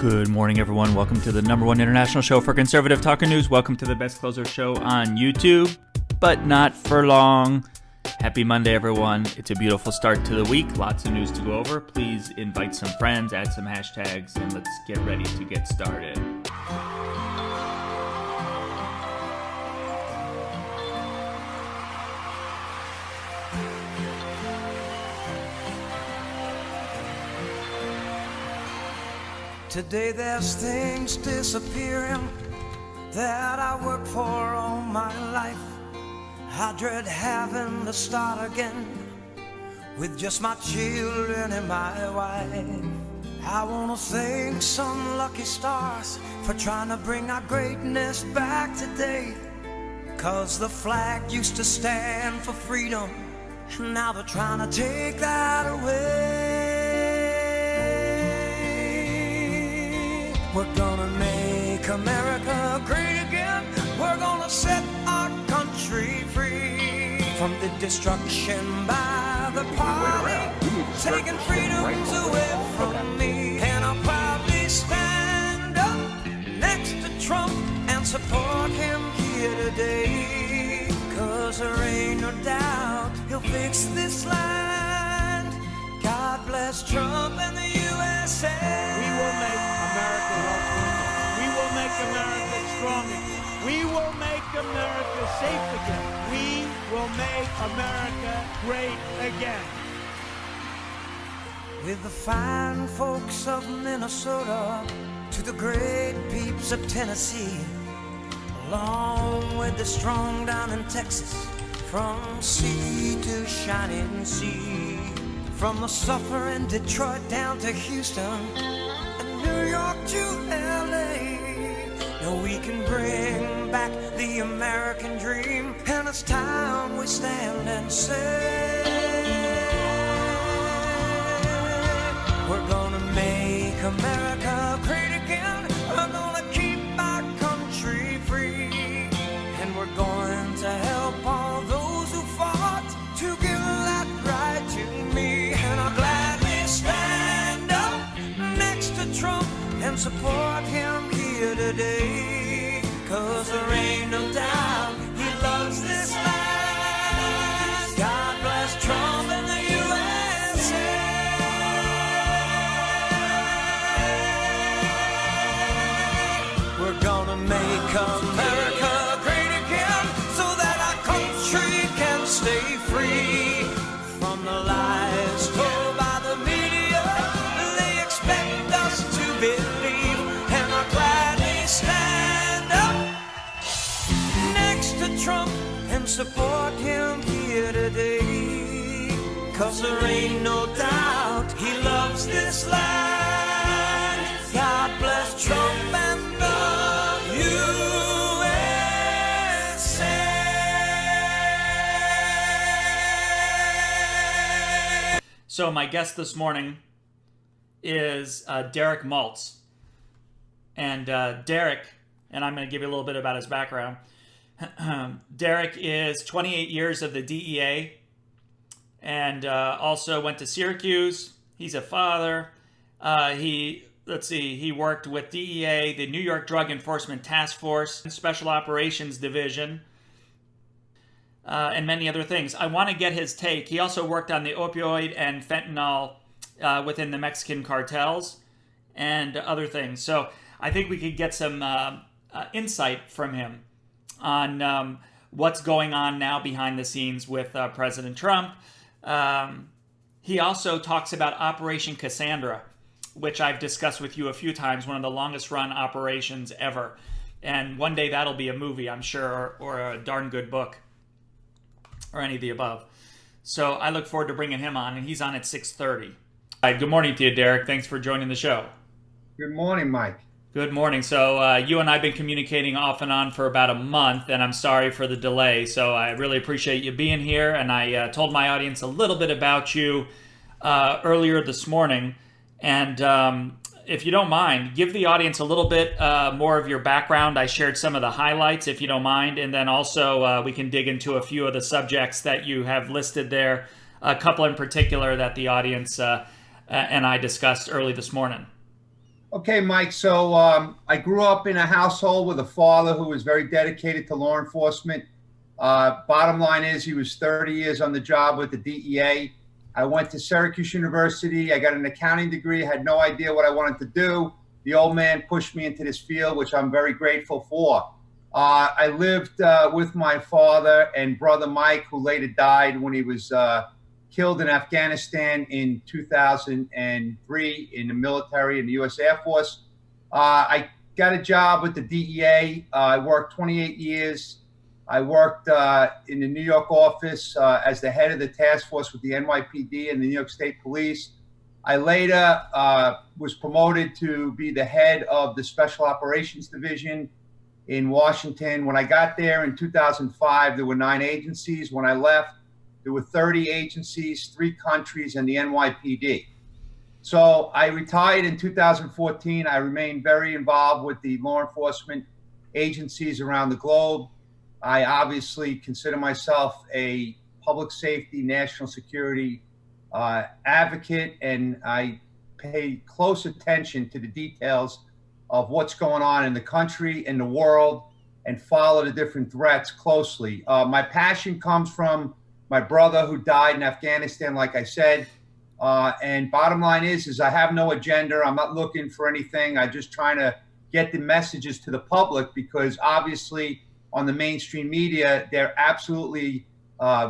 Good morning, everyone. Welcome to the number one international show for conservative talker news. Welcome to the Best Closer show on YouTube, but not for long. Happy Monday, everyone. It's a beautiful start to the week. Lots of news to go over. Please invite some friends, add some hashtags, and let's get ready to get started. Today there's things disappearing that I worked for all my life. I dread having to start again with just my children and my wife. I wanna thank some lucky stars for trying to bring our greatness back today. 'Cause the flag used to stand for freedom, and now they're trying to take that away. We're gonna make America great again. We're gonna set our country free from the destruction by the party, taking freedoms away from me. And I'll proudly stand up next to Trump and support him here today. 'Cause there ain't no doubt he'll fix this land. God bless Trump and the USA. We will make America wealthy. We will make America strong again. We will make America safe again. We will make America great again. With the fine folks of Minnesota to the great peeps of Tennessee, along with the strong down in Texas, from sea to shining sea, from the suffering Detroit down to Houston, New York to LA. Now we can bring back the American dream, and it's time we stand and say, we're gonna make America great again. We're gonna keep our country free, and we're going to help all those who fought to give that right to me. And I'll gladly stand up next to Trump and support him here today. 'Cause there ain't no doubt he loves this land. God bless Trump and the USA. We're gonna make America great again so that our country can stay free from the lies told by the media. They expect us to believe, and I'll gladly stand up next to Trump and support him here today. 'Cause there ain't no doubt he loves this land. God bless Trump and the USA. So my guest this morning is Derek Maltz. And Derek, and I'm going to give you a little bit about his background. Derek is 28 years of the DEA and also went to Syracuse. He's a father. He worked with DEA, the New York Drug Enforcement Task Force, Special Operations Division, and many other things. I want to get his take. He also worked on the opioid and fentanyl within the Mexican cartels and other things. So I think we could get some insight from him on what's going on now behind the scenes with President Trump. He also talks about Operation Cassandra, which I've discussed with you a few times, one of the longest run operations ever. And one day that'll be a movie, I'm sure, or a darn good book, or any of the above. So I look forward to bringing him on, and he's on at 6:30. Good morning to you, Derek. Thanks for joining the show. Good morning, Mike. Good morning. So you and I have been communicating off and on for about a month, and I'm sorry for the delay. So I really appreciate you being here, and I told my audience a little bit about you earlier this morning. And if you don't mind, give the audience a little bit more of your background. I shared some of the highlights, if you don't mind, and then also we can dig into a few of the subjects that you have listed there, a couple in particular that the audience and I discussed early this morning. Okay, Mike. So I grew up in a household with a father who was very dedicated to law enforcement. Bottom line is he was 30 years on the job with the DEA. I went to Syracuse University. I got an accounting degree, had no idea what I wanted to do. The old man pushed me into this field, which I'm very grateful for. I lived with my father and brother Mike, who later died when he was killed in Afghanistan in 2003 in the military in the U.S. Air Force. I got a job with the DEA. I worked 28 years. I worked in the New York office as the head of the task force with the NYPD and the New York State Police. I later was promoted to be the head of the Special Operations Division in Washington. When I got there in 2005, there were 9 agencies. When I left, there were 30 agencies, 3 countries, and the NYPD. So I retired in 2014. I remained very involved with the law enforcement agencies around the globe. I obviously consider myself a public safety, national security advocate, and I pay close attention to the details of what's going on in the country, in the world, and follow the different threats closely. My passion comes from my brother who died in Afghanistan, like I said. And bottom line is I have no agenda. I'm not looking for anything. I'm just trying to get the messages to the public, because obviously on the mainstream media, they're absolutely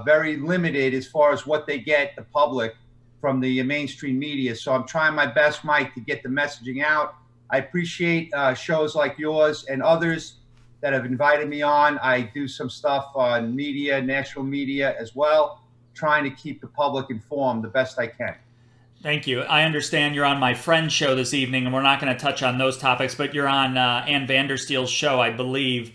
very limited as far as what they get the public from the mainstream media. So I'm trying my best, Mike, to get the messaging out. I appreciate shows like yours and others that have invited me on. I do some stuff on media, national media as well, trying to keep the public informed the best I can. Thank you. I understand you're on my friend's show this evening, and we're not going to touch on those topics, but you're on Ann Vandersteel's show, I believe,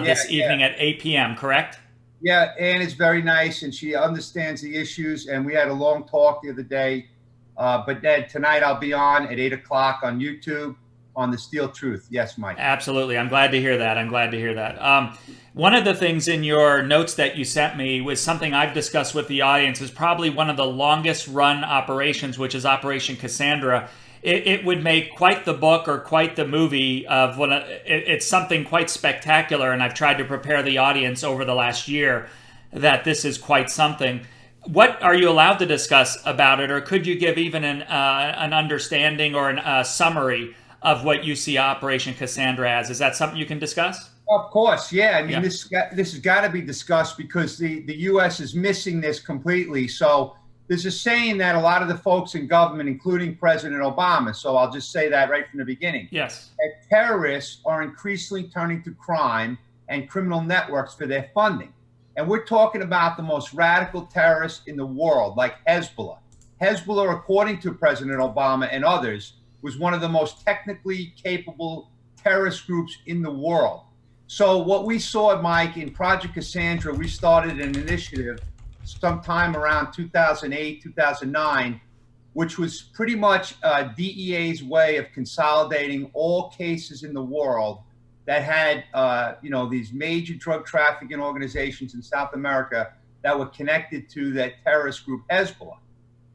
this evening at 8 p.m., correct? Yeah, Ann is very nice, and she understands the issues, and we had a long talk the other day. But then tonight I'll be on at 8 o'clock on YouTube on The Steel Truth. Yes, Mike. Absolutely. I'm glad to hear that. One of the things in your notes that you sent me was something I've discussed with the audience, is probably one of the longest run operations, which is Operation Cassandra. It would make quite the book or quite the movie of it's something quite spectacular, and I've tried to prepare the audience over the last year that this is quite something. What are you allowed to discuss about it, or could you give even an understanding or a summary of what you see Operation Cassandra as? Is that something you can discuss? Of course, yeah. I mean, this has got to be discussed, because the U.S. is missing this completely. So there's a saying that a lot of the folks in government, including President Obama, so I'll just say that right from the beginning, yes, that terrorists are increasingly turning to crime and criminal networks for their funding. And we're talking about the most radical terrorists in the world, like Hezbollah. Hezbollah, according to President Obama and others, was one of the most technically capable terrorist groups in the world. So what we saw, Mike, in Project Cassandra, we started an initiative sometime around 2008, 2009, which was pretty much DEA's way of consolidating all cases in the world that had, these major drug trafficking organizations in South America that were connected to that terrorist group, Hezbollah.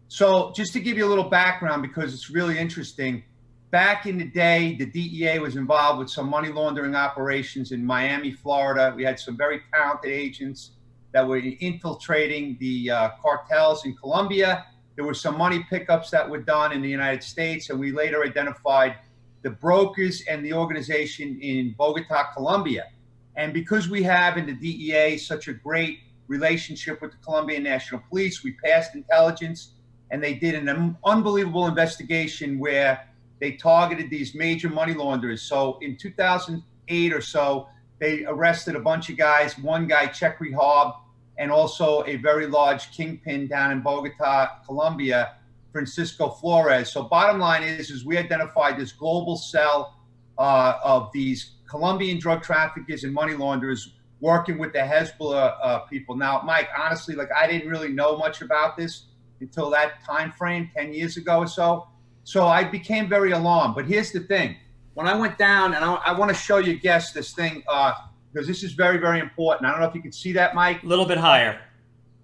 So just to give you a little background, because it's really interesting, back in the day, the DEA was involved with some money laundering operations in Miami, Florida. We had some very talented agents that were infiltrating the cartels in Colombia. There were some money pickups that were done in the United States, and we later identified the brokers and the organization in Bogota, Colombia. And because we have in the DEA such a great relationship with the Colombian National Police, we passed intelligence, and they did an unbelievable investigation where they targeted these major money launderers. So in 2008 or so, they arrested a bunch of guys, one guy, Chekri Harb, and also a very large kingpin down in Bogota, Colombia, Francisco Flores. So bottom line is we identified this global cell of these Colombian drug traffickers and money launderers working with the Hezbollah people. Now, Mike, honestly, I didn't really know much about this until that time frame, 10 years ago or so. So I became very alarmed. But here's the thing. When I went down, and I want to show you guests this thing, because this is very, very important. I don't know if you can see that, Mike. A little bit higher.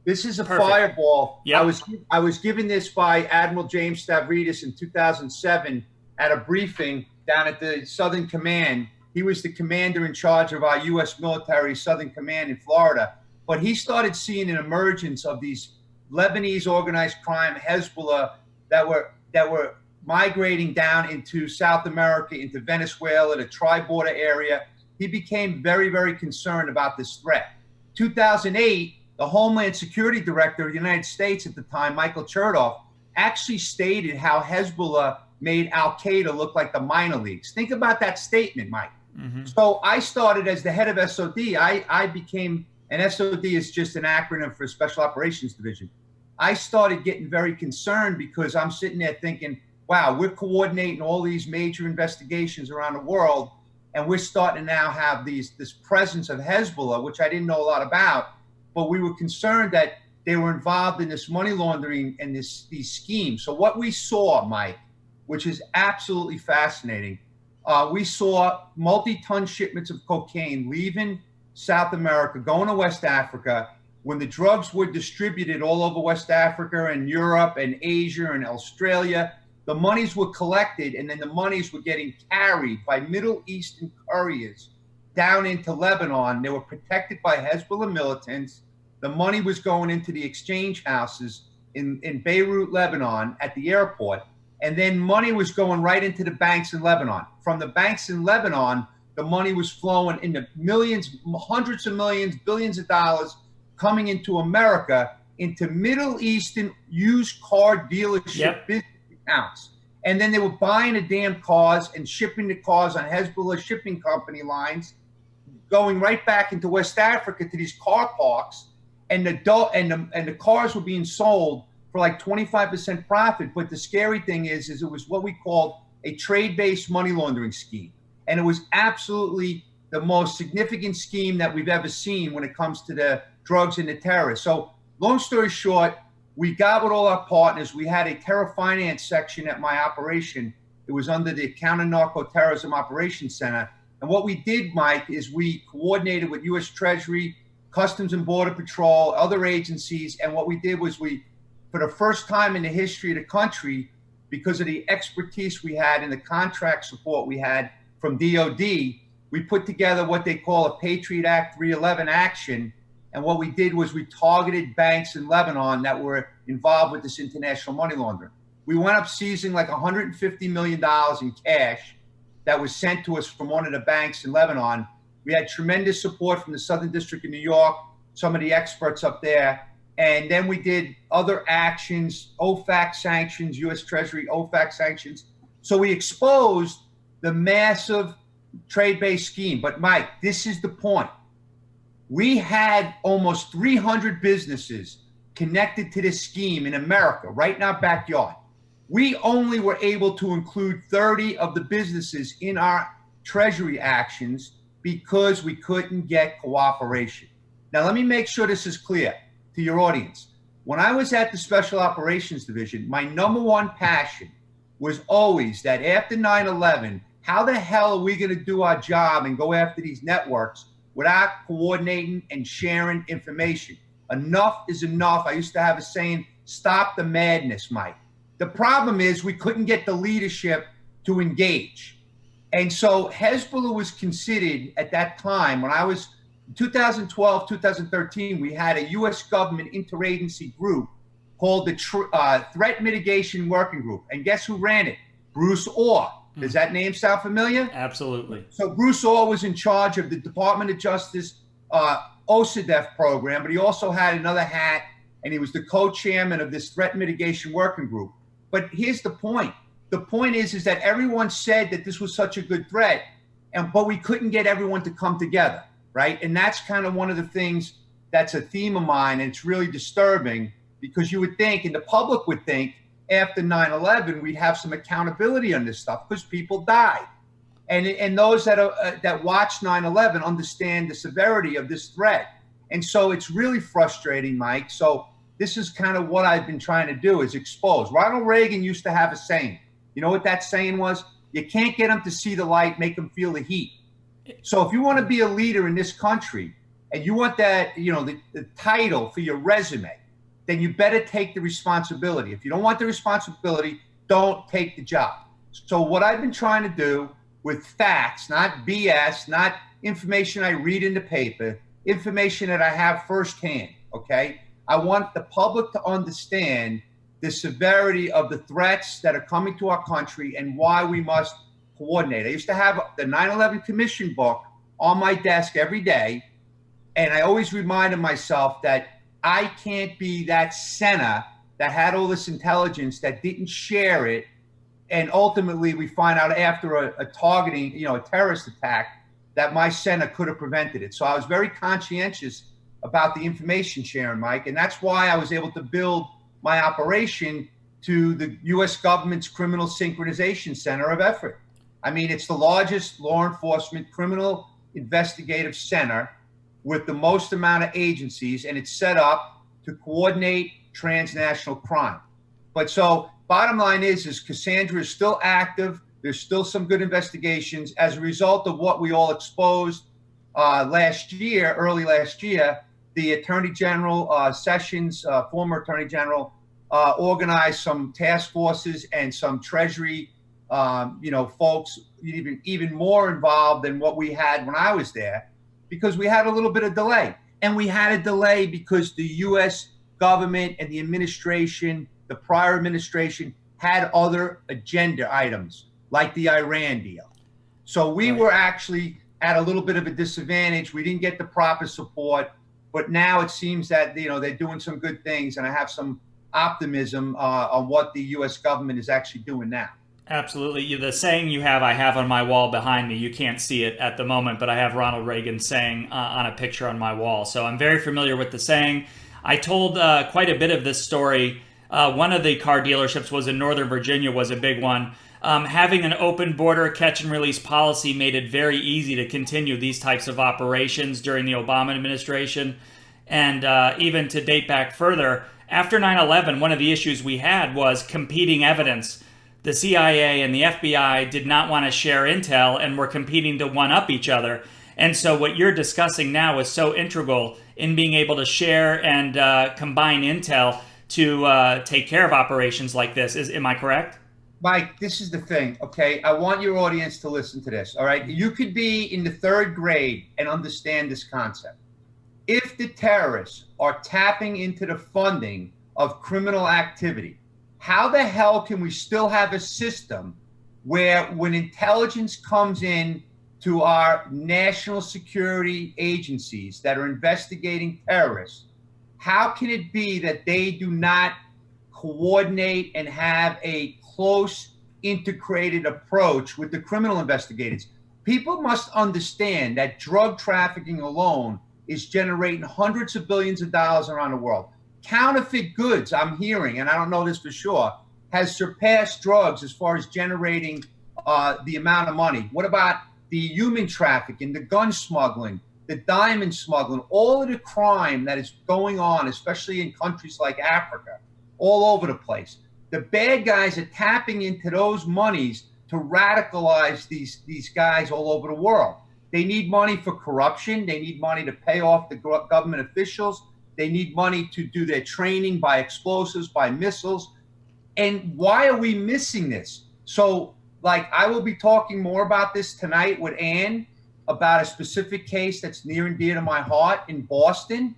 This is a Perfect. fireball. Yep. I was given this by Admiral James Stavridis in 2007 at a briefing down at the Southern Command. He was the commander in charge of our U.S. military Southern Command in Florida. But he started seeing an emergence of these Lebanese organized crime, Hezbollah, that were migrating down into South America, into Venezuela, the tri-border area. He became very, very concerned about this threat. 2008, the Homeland Security Director of the United States at the time, Michael Chertoff, actually stated how Hezbollah made Al-Qaeda look like the minor leagues. Think about that statement, Mike. Mm-hmm. So I started as the head of SOD. I became, and SOD is just an acronym for Special Operations Division. I started getting very concerned because I'm sitting there thinking, wow, we're coordinating all these major investigations around the world, and we're starting to now have this presence of Hezbollah, which I didn't know a lot about, but we were concerned that they were involved in this money laundering and these schemes. So what we saw, Mike, which is absolutely fascinating, we saw multi-ton shipments of cocaine leaving South America, going to West Africa. When the drugs were distributed all over West Africa and Europe and Asia and Australia, the monies were collected, and then the monies were getting carried by Middle Eastern couriers down into Lebanon. They were protected by Hezbollah militants. The money was going into the exchange houses in Beirut, Lebanon, at the airport. And then money was going right into the banks in Lebanon. From the banks in Lebanon, the money was flowing into millions, hundreds of millions, billions of dollars coming into America, into Middle Eastern used car dealership business accounts. And then they were buying the damn cars and shipping the cars on Hezbollah shipping company lines, going right back into West Africa to these car parks. And the cars were being sold for like 25% profit. But the scary thing is it was what we called a trade-based money laundering scheme. And it was absolutely the most significant scheme that we've ever seen when it comes to the drugs and the terrorists. So long story short, we got with all our partners. We had a terror finance section at my operation. It was under the Counter-Narco-Terrorism Operations Center. And what we did, Mike, is we coordinated with U.S. Treasury, Customs and Border Patrol, other agencies. And what we did was for the first time in the history of the country, because of the expertise we had and the contract support we had from DOD, we put together what they call a Patriot Act 311 action. And what we did was we targeted banks in Lebanon that were involved with this international money laundering. We went up seizing like $150 million in cash that was sent to us from one of the banks in Lebanon. We had tremendous support from the Southern District of New York, some of the experts up there. And then we did other actions, OFAC sanctions, U.S. Treasury OFAC sanctions. So we exposed the massive trade-based scheme. But Mike, this is the point. We had almost 300 businesses connected to this scheme in America, right in our backyard. We only were able to include 30 of the businesses in our Treasury actions because we couldn't get cooperation. Now, let me make sure this is clear to your audience. When I was at the Special Operations Division, my number one passion was always that after 9/11, how the hell are we going to do our job and go after these networks without coordinating and sharing information? Enough is enough. I used to have a saying, stop the madness, Mike. The problem is we couldn't get the leadership to engage. And so Hezbollah was considered at that time, when I was in 2012, 2013, we had a U.S. government interagency group called the Threat Mitigation Working Group. And guess who ran it? Bruce Orr. Does that name sound familiar? Absolutely. So Bruce Orr was in charge of the Department of Justice OSIDEF program, but he also had another hat, and he was the co-chairman of this Threat Mitigation Working Group. But here's the point. The point is that everyone said that this was such a good threat, but we couldn't get everyone to come together, right? And that's kind of one of the things that's a theme of mine, and it's really disturbing because you would think, and the public would think, after 9/11, we'd have some accountability on this stuff because people died. And those that watch 9/11 understand the severity of this threat. And so it's really frustrating, Mike. So this is kind of what I've been trying to do, is expose. Ronald Reagan used to have a saying. You know what that saying was? You can't get them to see the light, make them feel the heat. So if you want to be a leader in this country and you want that, the title for your resume, then you better take the responsibility. If you don't want the responsibility, don't take the job. So what I've been trying to do with facts, not BS, not information I read in the paper, information that I have firsthand, okay? I want the public to understand the severity of the threats that are coming to our country and why we must coordinate. I used to have the 9/11 Commission book on my desk every day, and I always reminded myself that I can't be that center that had all this intelligence that didn't share it, and ultimately we find out after a targeting, a terrorist attack, that my center could have prevented it. So I was very conscientious about the information sharing, Mike, and that's why I was able to build my operation to the U.S. government's Criminal Synchronization Center of Effort. I mean, it's the largest law enforcement criminal investigative center with the most amount of agencies, and it's set up to coordinate transnational crime. But so bottom line is Cassandra is still active. There's still some good investigations as a result of what we all exposed early last year. The Attorney General Sessions, former Attorney General, organized some task forces and some Treasury, folks even more involved than what we had when I was there, because we had a little bit of delay. And we had a delay because the U.S. government and the administration, the prior administration, had other agenda items like the Iran deal. So we were actually at a little bit of a disadvantage. We didn't get the proper support, but now it seems that they're doing some good things, and I have some optimism on what the U.S. government is actually doing now. Absolutely. The saying I have on my wall behind me, you can't see it at the moment, but I have Ronald Reagan's saying on a picture on my wall. So I'm very familiar with the saying. I told quite a bit of this story. One of the car dealerships was in Northern Virginia, was a big one. Having an open border catch and release policy made it very easy to continue these types of operations during the Obama administration. And even to date back further, after 9/11, one of the issues we had was competing evidence. The CIA and the FBI did not want to share intel and were competing to one-up each other. And so what you're discussing now is so integral in being able to share and combine intel to take care of operations like this. Am I correct? Mike, this is the thing, okay? I want your audience to listen to this, all right? You could be in the 3rd grade and understand this concept. If the terrorists are tapping into the funding of criminal activity, how the hell can we still have a system where when intelligence comes in to our national security agencies that are investigating terrorists, how can it be that they do not coordinate and have a close, integrated approach with the criminal investigators? People must understand that drug trafficking alone is generating hundreds of billions of dollars around the world. Counterfeit goods, I'm hearing, and I don't know this for sure, has surpassed drugs as far as generating the amount of money. What about the human trafficking, the gun smuggling, the diamond smuggling, all of the crime that is going on, especially in countries like Africa, all over the place? The bad guys are tapping into those monies to radicalize these guys all over the world. They need money for corruption. They need money to pay off the government officials. They need money to do their training by explosives, by missiles. And why are we missing this? So, I will be talking more about this tonight with Ann about a specific case that's near and dear to my heart in Boston.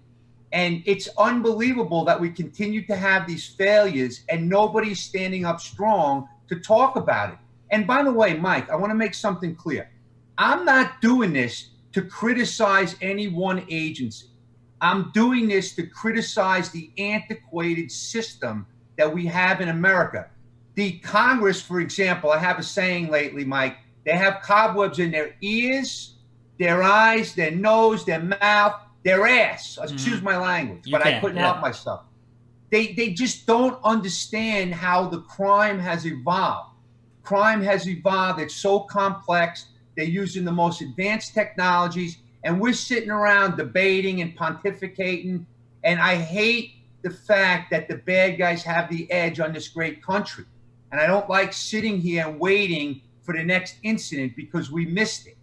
And it's unbelievable that we continue to have these failures and nobody's standing up strong to talk about it. And by the way, Mike, I want to make something clear. I'm not doing this to criticize any one agency. I'm doing this to criticize the antiquated system that we have in America. The Congress, for example, I have a saying lately, Mike, they have cobwebs in their ears, their eyes, their nose, their mouth, their ass. Excuse my language, but I couldn't help myself. They just don't understand how the crime has evolved. Crime has evolved. It's so complex. They're using the most advanced technologies, and we're sitting around debating and pontificating. And I hate the fact that the bad guys have the edge on this great country. And I don't like sitting here and waiting for the next incident because we missed it.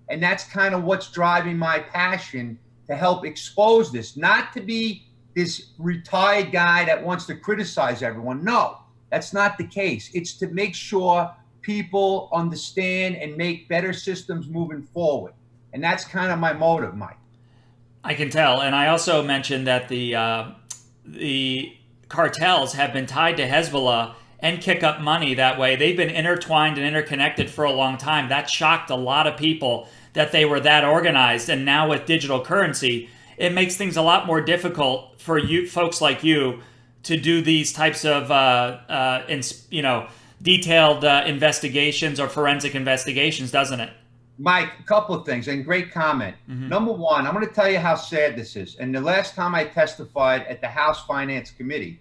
And that's kind of what's driving my passion to help expose this, not to be this retired guy that wants to criticize everyone. No, that's not the case. It's to make sure people understand and make better systems moving forward. And that's kind of my motive, Mike. I can tell. And I also mentioned that the cartels have been tied to Hezbollah and kick up money that way. They've been intertwined and interconnected for a long time. That shocked a lot of people that they were that organized. And now with digital currency, it makes things a lot more difficult for you folks like you to do these types of detailed investigations or forensic investigations, doesn't it? Mike, a couple of things, and great comment. Mm-hmm. Number one, I'm going to tell you how sad this is. And the last time I testified at the House Finance Committee,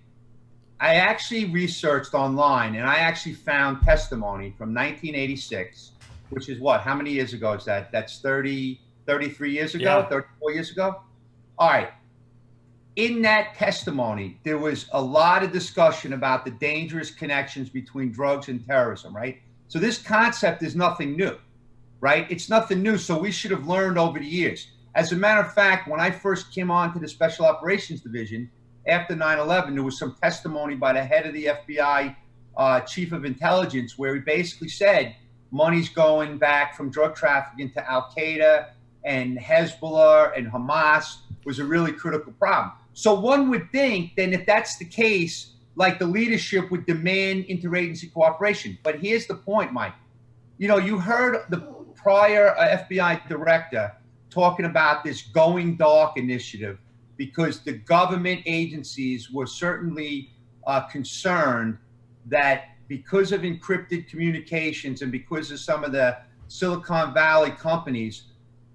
I actually researched online, and I actually found testimony from 1986, which is what? How many years ago is that? That's 33 years ago, Yeah. 34 years ago? All right. In that testimony, there was a lot of discussion about the dangerous connections between drugs and terrorism, right? So this concept is nothing new, right? It's nothing new, so we should have learned over the years. As a matter of fact, when I first came on to the Special Operations Division, after 9/11, there was some testimony by the head of the FBI, Chief of Intelligence, where he basically said money's going back from drug trafficking to Al-Qaeda and Hezbollah and Hamas was a really critical problem. So one would think then if that's the case, like the leadership would demand interagency cooperation. But here's the point, Mike. You know, you heard the prior FBI director talking about this going dark initiative because the government agencies were certainly concerned that because of encrypted communications and because of some of the Silicon Valley companies,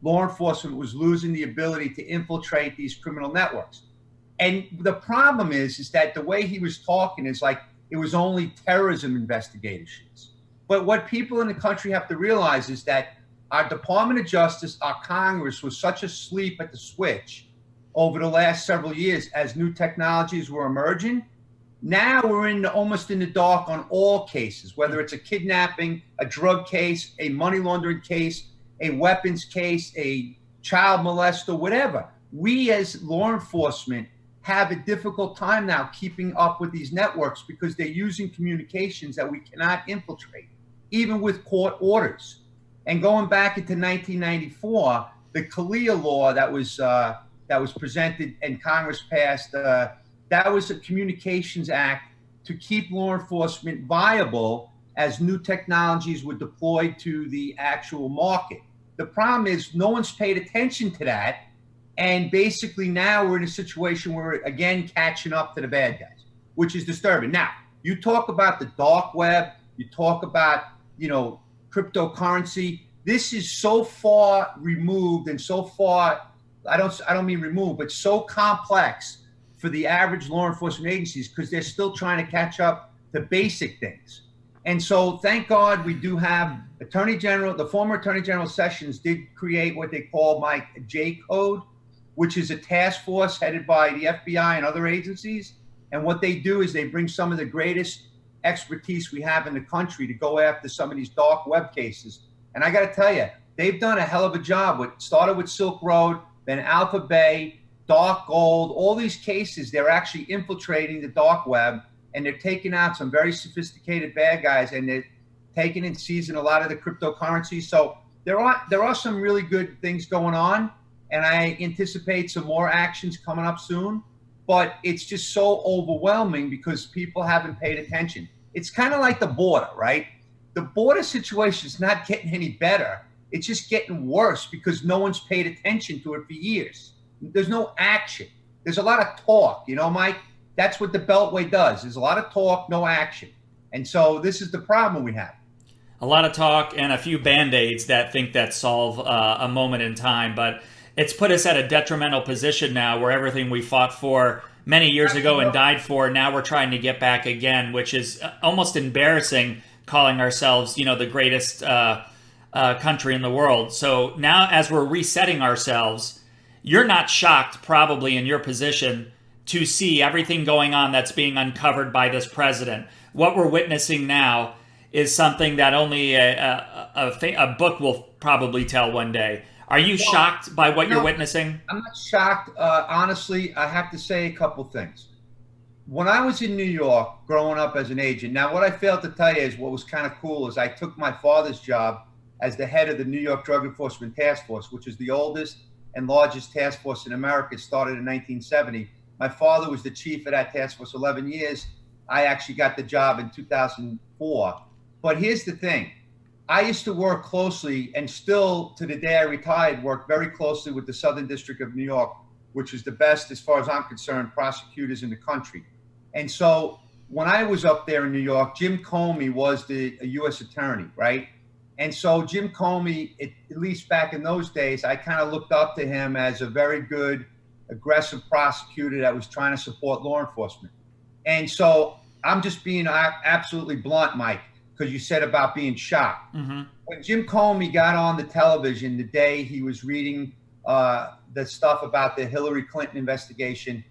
law enforcement was losing the ability to infiltrate these criminal networks. And the problem is that the way he was talking is like it was only terrorism investigations. But what people in the country have to realize is that our Department of Justice, our Congress was such asleep at the switch over the last several years as new technologies were emerging. Now we're almost in the dark on all cases, whether it's a kidnapping, a drug case, a money laundering case, a weapons case, a child molester, whatever. We as law enforcement have a difficult time now keeping up with these networks because they're using communications that we cannot infiltrate, even with court orders. And going back into 1994, the CALEA law that was presented and Congress passed, that was a communications act to keep law enforcement viable as new technologies were deployed to the actual market. The problem is no one's paid attention to that. And basically now we're in a situation where we're again catching up to the bad guys, which is disturbing. Now, you talk about the dark web, you talk about, cryptocurrency. This is so far removed and so far, I don't mean removed, but so complex for the average law enforcement agencies because they're still trying to catch up to basic things. And so thank God we do have the former Attorney General Sessions did create what they call a J-code, which is a task force headed by the FBI and other agencies. And what they do is they bring some of the greatest expertise we have in the country to go after some of these dark web cases. And I got to tell you, they've done a hell of a job. It started with Silk Road, then Alpha Bay, Dark Gold, all these cases, they're actually infiltrating the dark web and they're taking out some very sophisticated bad guys and they're taking and seizing a lot of the cryptocurrency. So there are some really good things going on. And I anticipate some more actions coming up soon, but it's just so overwhelming because people haven't paid attention. It's kind of like the border, right? The border situation is not getting any better. It's just getting worse because no one's paid attention to it for years. There's no action. There's a lot of talk, Mike? That's what the Beltway does. There's a lot of talk, no action. And so this is the problem we have. A lot of talk and a few Band-Aids that solve a moment in time, but it's put us at a detrimental position now where everything we fought for many years ago and died for, now we're trying to get back again, which is almost embarrassing calling ourselves, the greatest country in the world. So now as we're resetting ourselves, you're not shocked probably in your position to see everything going on that's being uncovered by this president. What we're witnessing now is something that only a book will probably tell one day. Are you shocked by what you're witnessing? I'm not shocked. Honestly, I have to say a couple things. when I was in New York growing up as an agent, now what I failed to tell you is what was kind of cool is I took my father's job as the head of the New York Drug Enforcement Task Force, which is the oldest and largest task force in America. It started in 1970. My father was the chief of that task force 11 years. I actually got the job in 2004. But here's the thing. I used to work closely, and still to the day I retired, work very closely with the Southern District of New York, which is the best, as far as I'm concerned, prosecutors in the country. And so when I was up there in New York, Jim Comey was a U.S. attorney, right? And so Jim Comey, at least back in those days, I kind of looked up to him as a very good, aggressive prosecutor that was trying to support law enforcement. And so I'm just being absolutely blunt, Mike, because you said about being shocked. Mm-hmm. When Jim Comey got on the television the day he was reading the stuff about the Hillary Clinton investigation,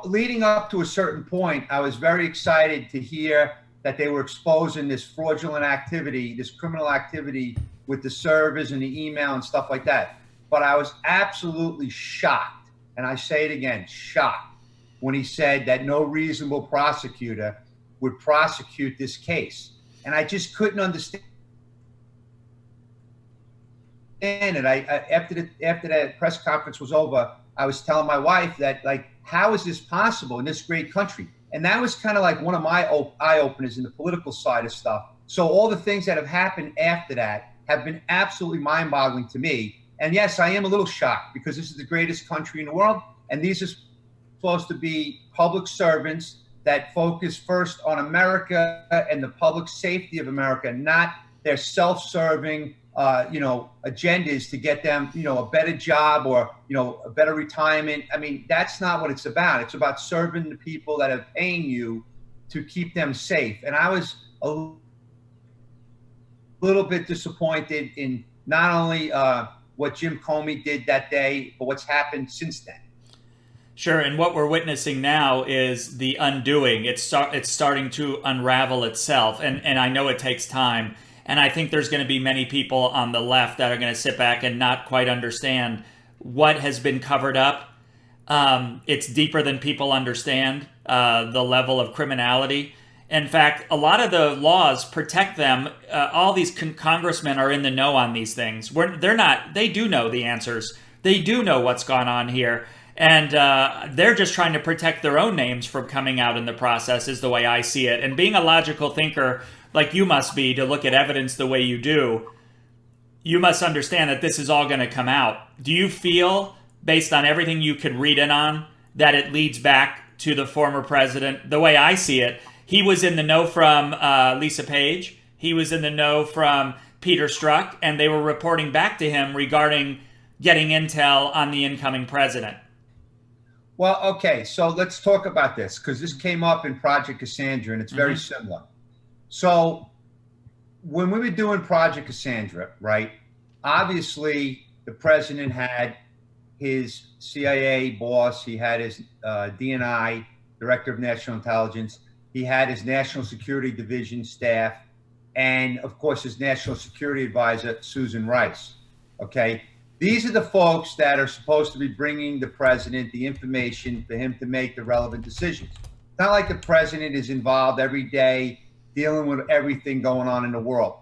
leading up to a certain point, I was very excited to hear that they were exposing this fraudulent activity, this criminal activity with the servers and the email and stuff like that. But I was absolutely shocked, and I say it again, shocked, when he said that no reasonable prosecutor would prosecute this case. And I just couldn't understand it. After that press conference was over, I was telling my wife that, like, how is this possible in this great country? And that was kind of like one of my eye openers in the political side of stuff. So all the things that have happened after that have been absolutely mind boggling to me. And yes, I am a little shocked because this is the greatest country in the world. And these are supposed to be public servants that focus first on America and the public safety of America, not their self-serving, agendas to get them, a better job or, a better retirement. I mean, that's not what it's about. It's about serving the people that are paying you to keep them safe. And I was a little bit disappointed in not only what Jim Comey did that day, but what's happened since then. Sure, and what we're witnessing now is the undoing. It's starting to unravel itself, and I know it takes time. And I think there's going to be many people on the left that are going to sit back and not quite understand what has been covered up. It's deeper than people understand, the level of criminality. In fact, a lot of the laws protect them. All these congressmen are in the know on these things. They're not. They do know the answers. They do know what's gone on here. And they're just trying to protect their own names from coming out in the process, is the way I see it. And being a logical thinker, like you must be, to look at evidence the way you do, you must understand that this is all going to come out. Do you feel, based on everything you could read in on, that it leads back to the former president? The way I see it, he was in the know from Lisa Page. He was in the know from Peter Strzok, and they were reporting back to him regarding getting intel on the incoming president. Well, okay, so let's talk about this, because this came up in Project Cassandra, and it's very similar. So when we were doing Project Cassandra, right, obviously the president had his CIA boss, he had his DNI, Director of National Intelligence, he had his National Security Division staff, and of course his National Security Advisor, Susan Rice, okay? These are the folks that are supposed to be bringing the president the information for him to make the relevant decisions. It's not like the president is involved every day dealing with everything going on in the world.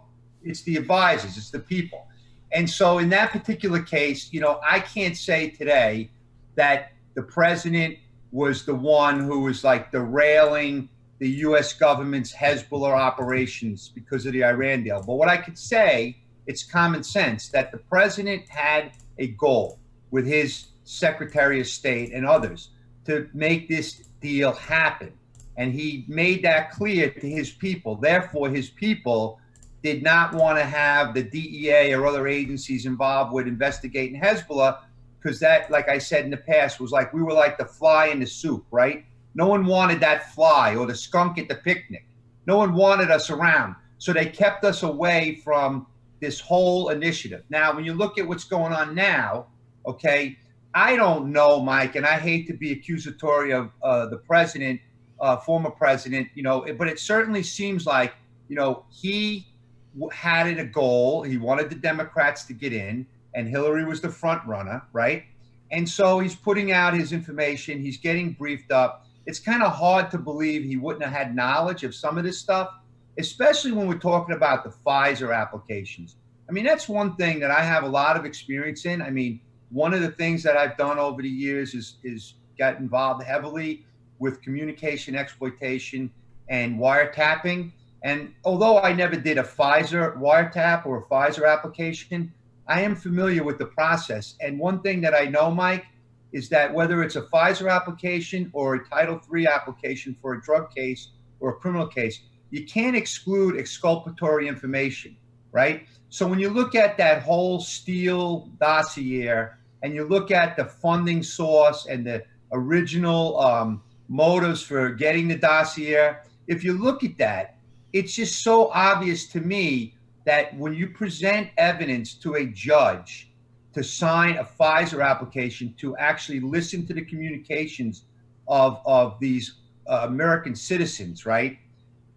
It's the advisors, it's the people. And so in that particular case, I can't say today that the president was the one who was like derailing the U.S. government's Hezbollah operations because of the Iran deal. But what I could say, it's common sense that the president had a goal with his Secretary of State and others to make this deal happen. And he made that clear to his people. Therefore, his people did not want to have the DEA or other agencies involved with investigating Hezbollah, because that, like I said in the past, was like we were like the fly in the soup, right? No one wanted that fly or the skunk at the picnic. No one wanted us around. So they kept us away from this whole initiative. Now, when you look at what's going on now, okay, I don't know, Mike, and I hate to be accusatory of the president, former president, but it certainly seems like, he had a goal. He wanted the Democrats to get in, and Hillary was the front runner, right? And so he's putting out his information. He's getting briefed up. it's kind of hard to believe he wouldn't have had knowledge of some of this stuff, especially when we're talking about the Pfizer applications. I mean, that's one thing that I have a lot of experience in. I mean, one of the things that I've done over the years is got involved heavily with communication exploitation and wiretapping. And although I never did a Pfizer wiretap or a Pfizer application, I am familiar with the process. And one thing that I know, Mike, is that whether it's a Pfizer application or a Title III application for a drug case or a criminal case, you can't exclude exculpatory information, right? So when you look at that whole Steele dossier and you look at the funding source and the original motives for getting the dossier, if you look at that, it's just so obvious to me that when you present evidence to a judge to sign a Pfizer application to actually listen to the communications of these American citizens, right,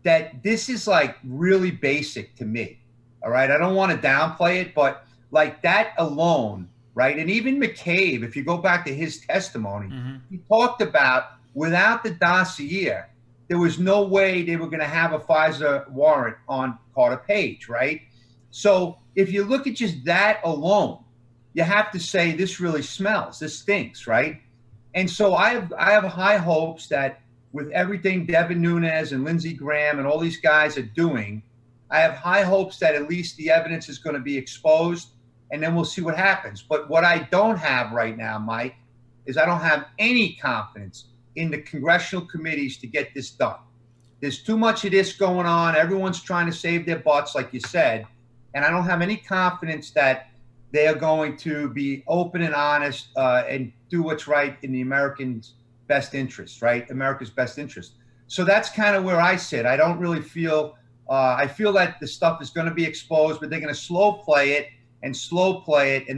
that this is like really basic to me. All right. I don't want to downplay it, but like that alone, right. And even McCabe, if you go back to his testimony, he talked about without the dossier, there was no way they were going to have a Pfizer warrant on Carter Page, right? So if you look at just that alone, you have to say this really smells, this stinks, right? And so I have high hopes that with everything Devin Nunes and Lindsey Graham and all these guys are doing, I have high hopes that at least the evidence is going to be exposed, and then we'll see what happens. But what I don't have right now, Mike, is I don't have any confidence in the congressional committees to get this done. There's too much of this going on. Everyone's trying to save their butts, like you said, and I don't have any confidence that they are going to be open and honest and do what's right in the Americans' best interest, right? America's best interest. So that's kind of where I sit. I don't really feel, I feel that the stuff is going to be exposed, but they're going to slow play it. And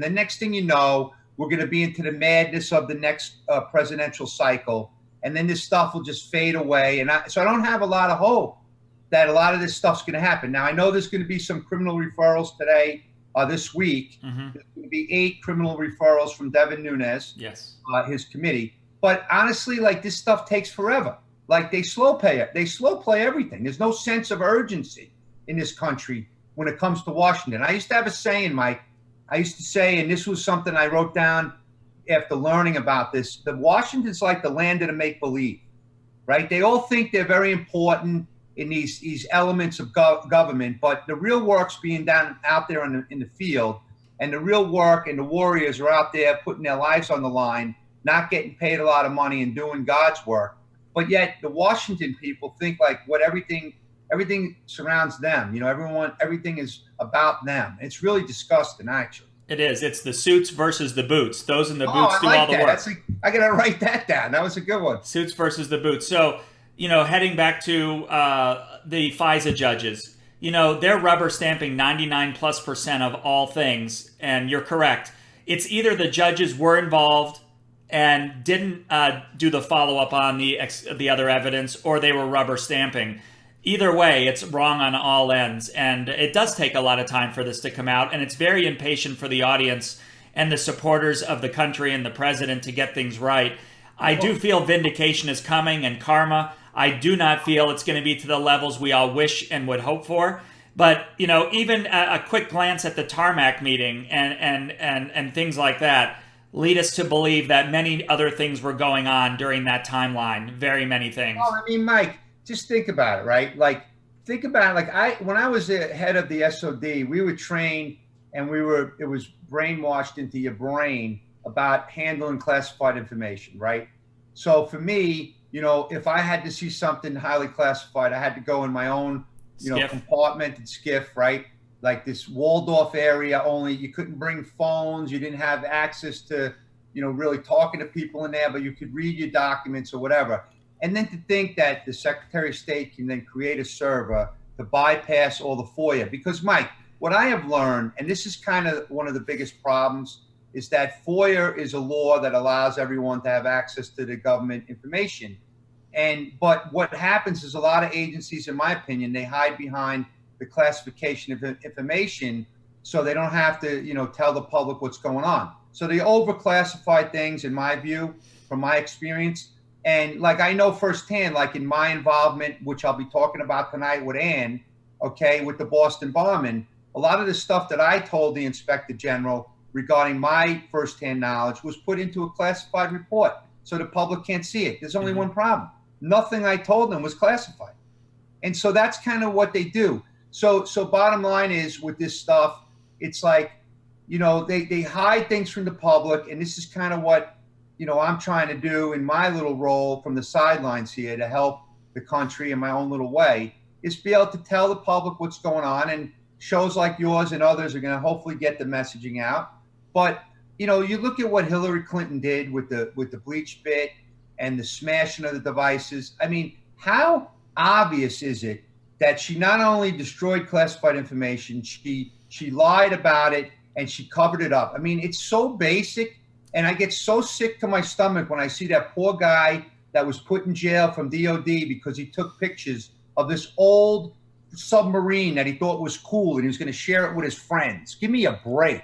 the next thing you know, we're going to be into the madness of the next presidential cycle. And then this stuff will just fade away. And so I don't have a lot of hope that a lot of this stuff's going to happen. Now, I know there's going to be some criminal referrals today, this week. There's going to be 8 criminal referrals from Devin Nunes, his committee. But honestly, like this stuff takes forever. Like they slow play everything. There's no sense of urgency in this country when it comes to Washington. I used to have a saying, Mike. I used to say, and this was something I wrote down after learning about this, that Washington's like the land of the make-believe, right? They all think they're very important in these elements of government, but the real work's being done out there in the field, and the real work and the warriors are out there putting their lives on the line, not getting paid a lot of money and doing God's work. But yet the Washington people think like everything surrounds them. You know, everything is about them. It's really disgusting, actually. It is. It's the suits versus the boots. Those in the boots do all the work. I got to write that down. That was a good one. Suits versus the boots. So, you know, heading back to the FISA judges, you know, they're rubber stamping 99+% of all things. And you're correct. It's either the judges were involved and didn't do the follow-up on the other evidence, or they were rubber stamping. Either way, it's wrong on all ends, and it does take a lot of time for this to come out, and it's very impatient for the audience and the supporters of the country and the president to get things right. I do feel vindication is coming and karma. I do not feel it's going to be to the levels we all wish and would hope for. But, you know, even a quick glance at the tarmac meeting and things like that lead us to believe that many other things were going on during that timeline. Very many things. Well, I mean, Mike, just think about it, right? Like, think about it. Like when I was the head of the SOD, we were trained and it was brainwashed into your brain about handling classified information, right? So for me, you know, if I had to see something highly classified, I had to go in my own, compartment and skiff, right? Like this Waldorf area only. You couldn't bring phones. You didn't have access to, really talking to people in there, but you could read your documents or whatever. And then to think that the Secretary of State can then create a server to bypass all the FOIA. Because, Mike, what I have learned, and this is kind of one of the biggest problems, is that FOIA is a law that allows everyone to have access to the government information. But what happens is a lot of agencies, in my opinion, they hide behind the classification of information so they don't have to, tell the public what's going on. So they overclassify things, in my view, from my experience. And like I know firsthand, like in my involvement, which I'll be talking about tonight with Ann, okay, with the Boston bombing, a lot of the stuff that I told the Inspector General regarding my firsthand knowledge was put into a classified report so the public can't see it. There's only one problem. Nothing I told them was classified. And so that's kind of what they do. So bottom line is with this stuff, it's like, you know, they hide things from the public. And this is kind of what, you know, I'm trying to do in my little role from the sidelines here to help the country in my own little way, is be able to tell the public what's going on. And shows like yours and others are going to hopefully get the messaging out. But, you know, you look at what Hillary Clinton did with the bleach bit and the smashing of the devices. I mean, how obvious is it that she not only destroyed classified information, she lied about it and she covered it up? I mean, it's so basic, and I get so sick to my stomach when I see that poor guy that was put in jail from DOD because he took pictures of this old submarine that he thought was cool and he was going to share it with his friends. Give me a break.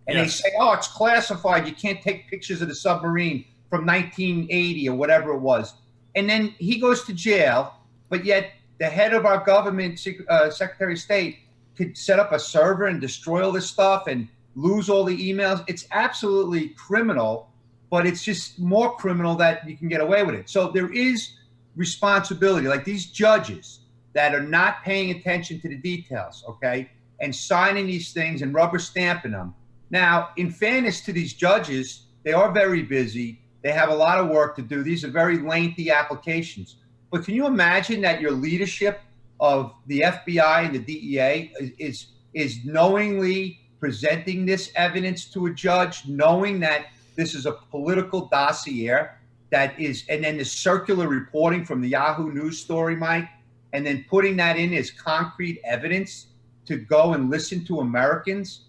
And Yes. They say, oh, it's classified. You can't take pictures of the submarine from 1980 or whatever it was. And then he goes to jail, but yet the head of our government, Secretary of State, could set up a server and destroy all this stuff and lose all the emails. It's absolutely criminal, but it's just more criminal that you can get away with it. So there is responsibility, like these judges that are not paying attention to the details, okay, and signing these things and rubber stamping them. Now, in fairness to these judges, they are very busy. They have a lot of work to do. These are very lengthy applications. But can you imagine that your leadership of the FBI and the DEA is knowingly presenting this evidence to a judge, knowing that this is a political dossier that is, and then the circular reporting from the Yahoo News story, Mike, and then putting that in as concrete evidence to go and listen to Americans?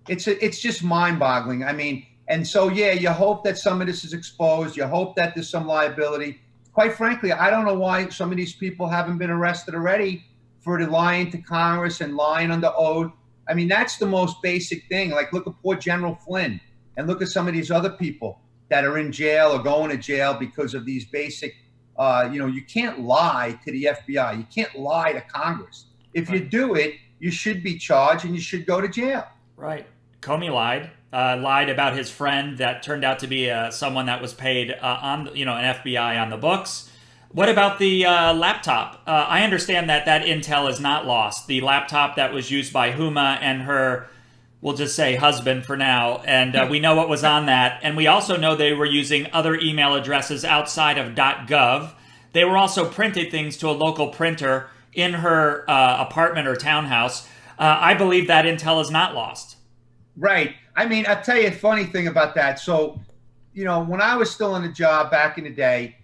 It's just mind-boggling. I mean, and so, yeah, you hope that some of this is exposed. You hope that there's some liability. Quite frankly, I don't know why some of these people haven't been arrested already for the lying to Congress and lying under oath. I mean, that's the most basic thing. Like, look at poor General Flynn and look at some of these other people that are in jail or going to jail because of these basic, you can't lie to the FBI. You can't lie to Congress. If you do it, you should be charged and you should go to jail. Right. Comey lied about his friend that turned out to be someone that was paid an FBI on the books. What about the laptop? I understand that intel is not lost. The laptop that was used by Huma and her, we'll just say husband for now, and we know what was on that. And we also know they were using other email addresses outside of .gov. They were also printing things to a local printer in her apartment or townhouse. I believe that intel is not lost. Right. I mean, I'll tell you a funny thing about that. So, when I was still in the job back in the day,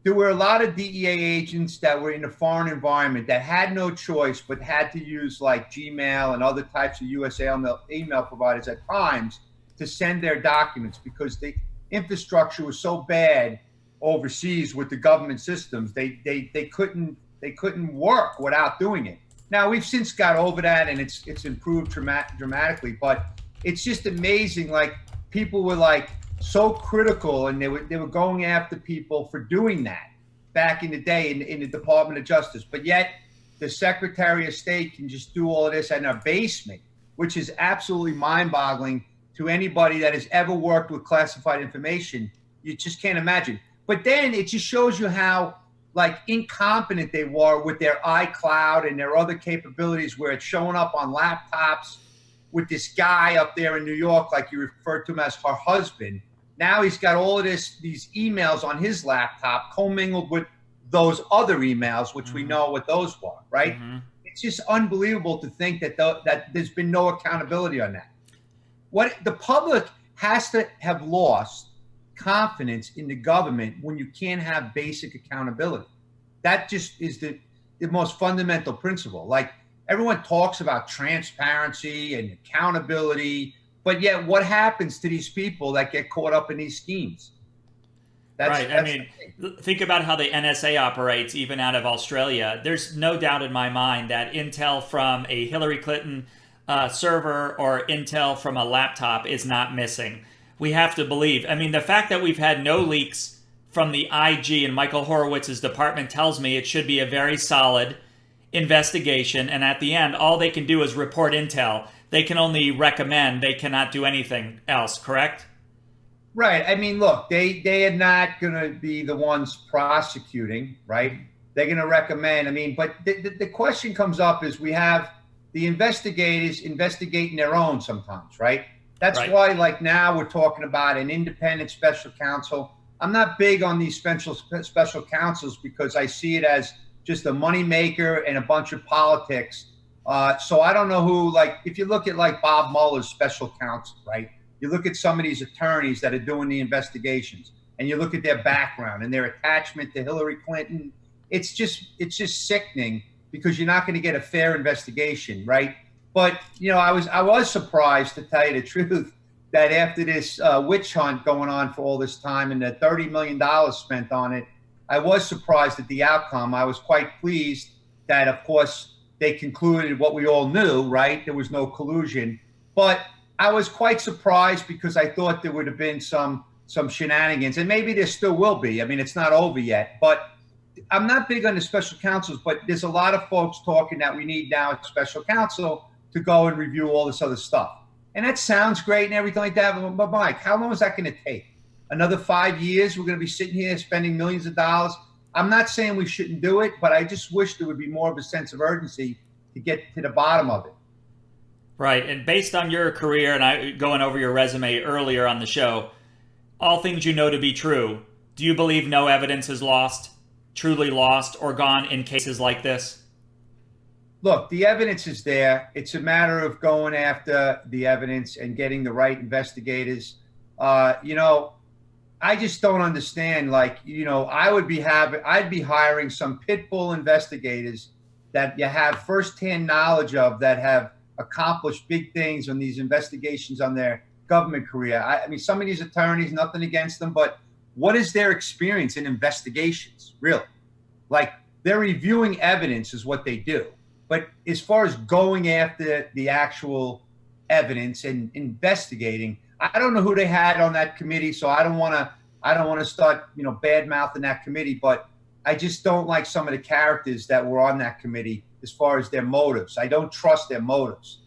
there were a lot of DEA agents that were in a foreign environment that had no choice but had to use like Gmail and other types of US email providers at times to send their documents because the infrastructure was so bad overseas with the government systems. They couldn't work without doing it. Now, we've since got over that and it's improved dramatically, but it's just amazing. Like, people were like so critical and they were going after people for doing that back in the day in the Department of Justice. But yet the Secretary of State can just do all of this in a basement, which is absolutely mind-boggling to anybody that has ever worked with classified information. You just can't imagine. But then it just shows you how like incompetent they were with their iCloud and their other capabilities, where it's showing up on laptops with this guy up there in New York, like you referred to him as her husband. Now he's got all of these emails on his laptop commingled with those other emails, which we know what those were, right? Mm-hmm. It's just unbelievable to think that that there's been no accountability on that. What the public has to have lost confidence in the government when you can't have basic accountability. That just is the most fundamental principle. Like, everyone talks about transparency and accountability, but yet what happens to these people that get caught up in these schemes? I mean, think about how the NSA operates even out of Australia. There's no doubt in my mind that intel from a Hillary Clinton server or intel from a laptop is not missing. We have to believe. I mean, the fact that we've had no leaks from the IG and Michael Horowitz's department tells me it should be a very solid investigation, and at the end, all they can do is report intel. They can only recommend. They cannot do anything else, correct? Right. I mean, look, they are not going to be the ones prosecuting, right? They're going to recommend. I mean, but the question comes up is we have the investigators investigating their own sometimes, right? That's right. Why, like now, we're talking about an independent special counsel. I'm not big on these special counsels because I see it as just a moneymaker and a bunch of politics. So I don't know who, like, if you look at like Bob Mueller's special counsel, right? You look at some of these attorneys that are doing the investigations, and you look at their background and their attachment to Hillary Clinton. It's just sickening because you're not going to get a fair investigation, right? But you know, I was surprised, to tell you the truth, that after this witch hunt going on for all this time and the $30 million spent on it, I was surprised at the outcome. I was quite pleased that, of course, they concluded what we all knew, right? There was no collusion. But I was quite surprised because I thought there would have been some shenanigans, and maybe there still will be. I mean, it's not over yet. But I'm not big on the special counsels, but there's a lot of folks talking that we need now a special counsel to go and review all this other stuff. And that sounds great and everything like that. But Mike, how long is that going to take? Another 5 years? We're going to be sitting here spending millions of dollars. I'm not saying we shouldn't do it, but I just wish there would be more of a sense of urgency to get to the bottom of it. Right. And based on your career, and I going over your resume earlier on the show, all things you know to be true, do you believe no evidence is lost, truly lost, or gone in cases like this? Look, the evidence is there. It's a matter of going after the evidence and getting the right investigators. You know, I just don't understand. Like, you know, I'd be hiring some pit bull investigators that you have firsthand knowledge of, that have accomplished big things on these investigations on their government career. I mean, some of these attorneys, nothing against them, but what is their experience in investigations, really? Like, they're reviewing evidence is what they do. But as far as going after the actual evidence and investigating, I don't know who they had on that committee, so I don't want to start, you know, bad mouthing that committee. But I just don't like some of the characters that were on that committee as far as their motives. I don't trust their motives.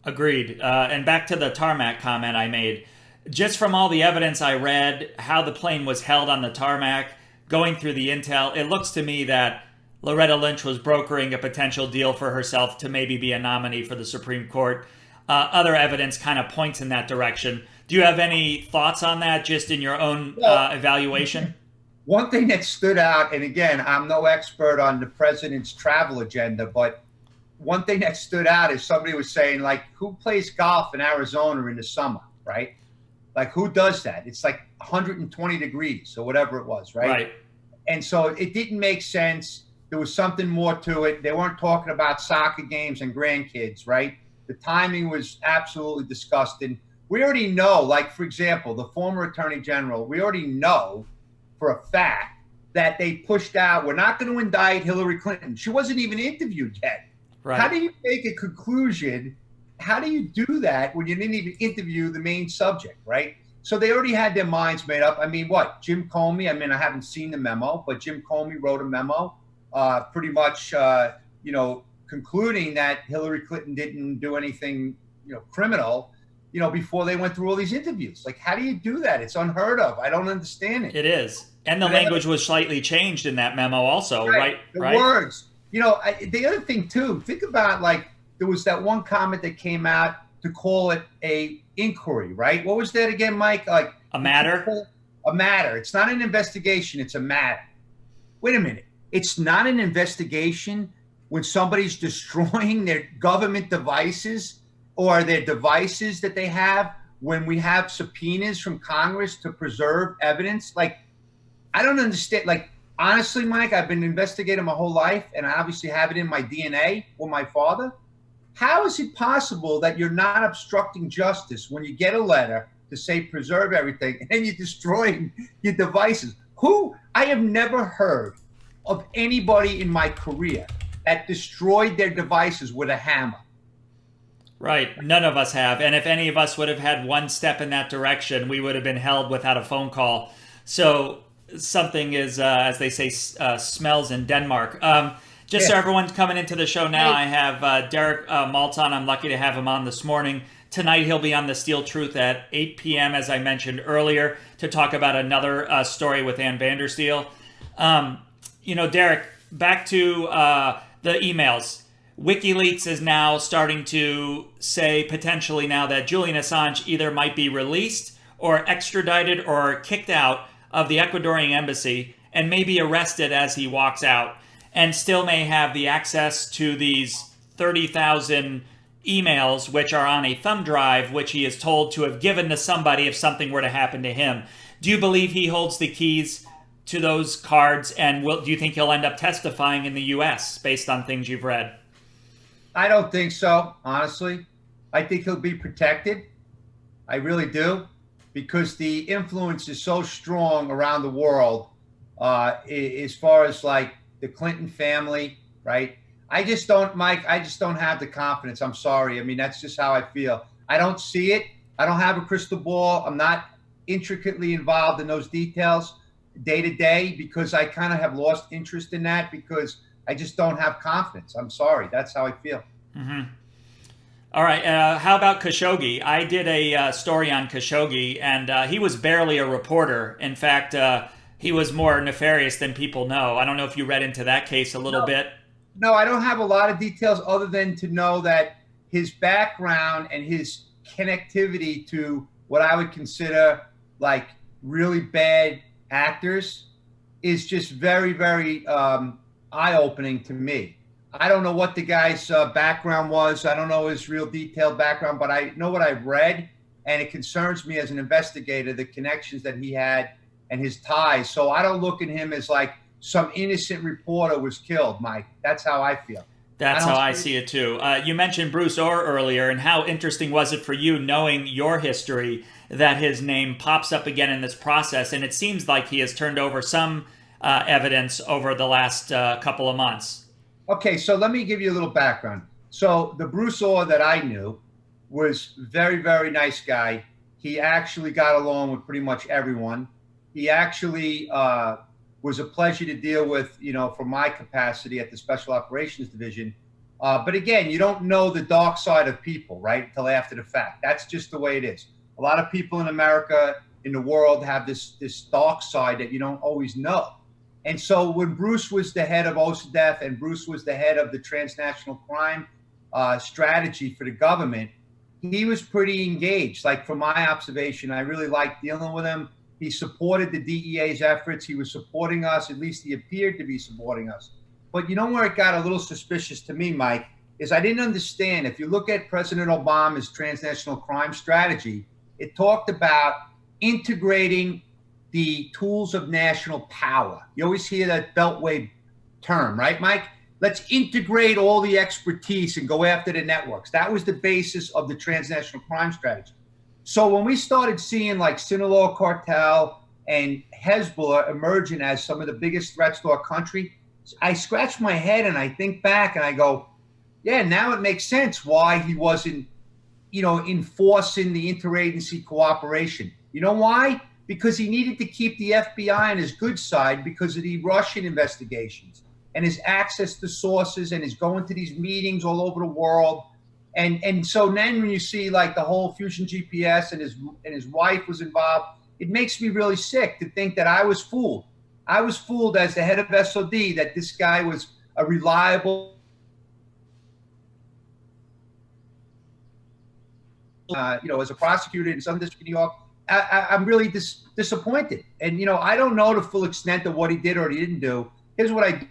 Agreed. And back to the tarmac comment I made. Just from all the evidence I read, how the plane was held on the tarmac, going through the intel, it looks to me that Loretta Lynch was brokering a potential deal for herself to maybe be a nominee for the Supreme Court. Other evidence kind of points in that direction. Do you have any thoughts on that, just in your own evaluation? One thing that stood out, and again, I'm no expert on the president's travel agenda, but one thing that stood out is somebody was saying, like, who plays golf in Arizona in the summer, right? Like, who does that? It's like 120 degrees or whatever it was, right? Right. And so it didn't make sense. There was something more to it. They weren't talking about soccer games and grandkids, right? The timing was absolutely disgusting. We already know, like, for example, the former attorney general, we already know for a fact that they pushed out, we're not going to indict Hillary Clinton. She wasn't even interviewed yet. Right. How do you make a conclusion? How do you do that when you didn't even interview the main subject, right? So they already had their minds made up. I mean, what? Jim Comey, I mean, I haven't seen the memo, but Jim Comey wrote a memo pretty much, you know, concluding that Hillary Clinton didn't do anything, you know, criminal, you know, before they went through all these interviews. Like, how do you do that? It's unheard of. I don't understand it. It is. And the language was slightly changed in that memo also, right? The words. You know, the other thing, too, think about, like, there was that one comment that came out to call it a inquiry, right? What was that again, Mike? Like, a matter? A matter. It's not an investigation. It's a matter. Wait a minute. It's not an investigation when somebody's destroying their government devices or their devices that they have when we have subpoenas from Congress to preserve evidence. Like, I don't understand. Like, honestly, Mike, I've been investigating my whole life, and I obviously have it in my DNA with my father. How is it possible that you're not obstructing justice when you get a letter to say preserve everything and you're destroying your devices? I have never heard of anybody in my career that destroyed their devices with a hammer. Right. None of us have. And if any of us would have had one step in that direction, we would have been held without a phone call. So something is, as they say, smells in Denmark. Just so Yeah. everyone's coming into the show now, I have Derek Maltz on. I'm lucky to have him on this morning. Tonight he'll be on the Steel Truth at 8 p.m., as I mentioned earlier, to talk about another story with Ann Vandersteel. Derek, back to the emails. WikiLeaks is now starting to say potentially now that Julian Assange either might be released or extradited or kicked out of the Ecuadorian embassy and may be arrested as he walks out, and still may have the access to these 30,000 emails, which are on a thumb drive, which he is told to have given to somebody if something were to happen to him. Do you believe he holds the keys to those cards, and do you think he'll end up testifying in the U.S. based on things you've read? I don't think so, honestly. I think he'll be protected. I really do, because the influence is so strong around the world, as far as like the Clinton family, right? I just don't have the confidence. I'm sorry. I mean, that's just how I feel. I don't see it. I don't have a crystal ball. I'm not intricately involved in those details day to day, because I kind of have lost interest in that, because I just don't have confidence. I'm sorry. That's how I feel. Mm-hmm. All right. How about Khashoggi? I did a story on Khashoggi, and he was barely a reporter. In fact, he was more nefarious than people know. I don't know if you read into that case a little bit. No, I don't have a lot of details other than to know that his background and his connectivity to what I would consider like really bad actors is just very, very eye-opening to me. I don't know what the guy's background was. I don't know his real detailed background, but I know what I've read, and it concerns me as an investigator, the connections that he had and his ties. So I don't look at him as like some innocent reporter was killed, Mike. That's how I feel. That's how I see it too. You mentioned Bruce Orr earlier, and how interesting was it for you, knowing your history, that his name pops up again in this process, and it seems like he has turned over some evidence over the last couple of months. Okay, so let me give you a little background. So the Bruce Orr that I knew was very, very nice guy. He actually got along with pretty much everyone. He actually was a pleasure to deal with, from my capacity at the Special Operations Division. But again, you don't know the dark side of people, right, until after the fact. That's just the way it is. A lot of people in America, in the world, have this dark side that you don't always know. And so when Bruce was the head of OSDEF and Bruce was the head of the transnational crime strategy for the government, he was pretty engaged. Like, from my observation, I really liked dealing with him. He supported the DEA's efforts. He was supporting us. At least he appeared to be supporting us. But you know where it got a little suspicious to me, Mike, is I didn't understand. If you look at President Obama's transnational crime strategy, it talked about integrating the tools of national power. You always hear that Beltway term, right, Mike? Let's integrate all the expertise and go after the networks. That was the basis of the transnational crime strategy. So when we started seeing like Sinaloa cartel and Hezbollah emerging as some of the biggest threats to our country, I scratch my head and I think back and I go, yeah, now it makes sense why he wasn't, enforcing the interagency cooperation. You know why? Because he needed to keep the FBI on his good side because of the Russian investigations and his access to sources and his going to these meetings all over the world. And so then when you see like the whole Fusion GPS and his wife was involved, it makes me really sick to think that I was fooled. I was fooled as the head of SOD that this guy was a reliable, as a prosecutor in some district in New York. I'm really disappointed. And, I don't know the full extent of what he did or he didn't do. Here's what I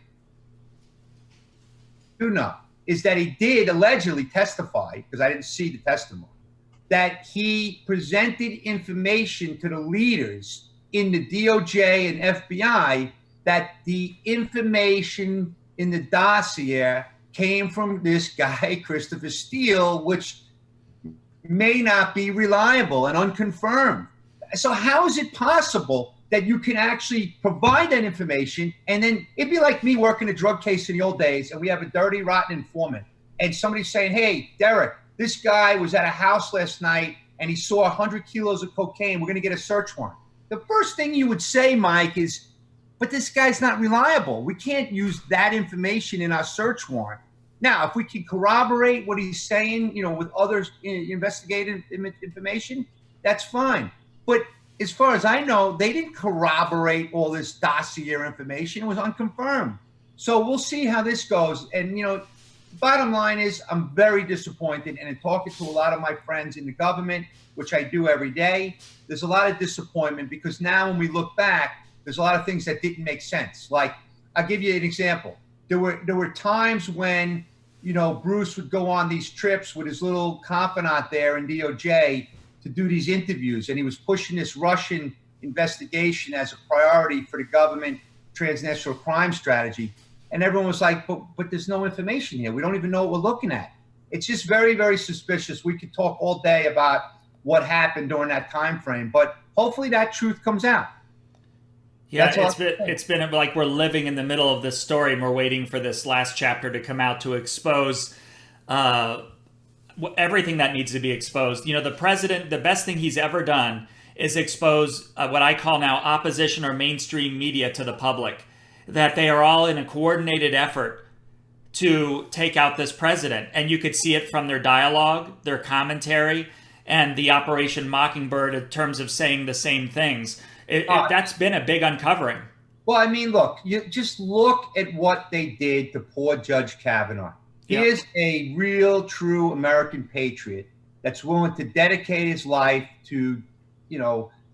do know, is that he did allegedly testify, because I didn't see the testimony, that he presented information to the leaders in the DOJ and FBI that the information in the dossier came from this guy, Christopher Steele, which may not be reliable and unconfirmed. So how is it possible that you can actually provide that information, and then it'd be like me working a drug case in the old days, and we have a dirty, rotten informant, and somebody's saying, hey, Derek, this guy was at a house last night, and he saw 100 kilos of cocaine. We're going to get a search warrant. The first thing you would say, Mike, is, but this guy's not reliable. We can't use that information in our search warrant. Now, if we can corroborate what he's saying, with other investigative information, that's fine. But as far as I know, they didn't corroborate all this dossier information. It was unconfirmed. So we'll see how this goes. And, bottom line is I'm very disappointed. And in talking to a lot of my friends in the government, which I do every day, there's a lot of disappointment because now when we look back, there's a lot of things that didn't make sense. Like, I'll give you an example. There were times when, Bruce would go on these trips with his little confidant there in DOJ to do these interviews, and he was pushing this Russian investigation as a priority for the government transnational crime strategy. And everyone was like, but there's no information here. We don't even know what we're looking at. It's just very, very suspicious. We could talk all day about what happened during that time frame, but hopefully that truth comes out. Yeah, it's been like we're living in the middle of this story and we're waiting for this last chapter to come out to expose everything that needs to be exposed. The president, the best thing he's ever done is expose what I call now opposition or mainstream media to the public, that they are all in a coordinated effort to take out this president. And you could see it from their dialogue, their commentary, and the Operation Mockingbird in terms of saying the same things. That's been a big uncovering. Well, I mean, look, you just look at what they did to poor Judge Kavanaugh. He is a real, true American patriot that's willing to dedicate his life to,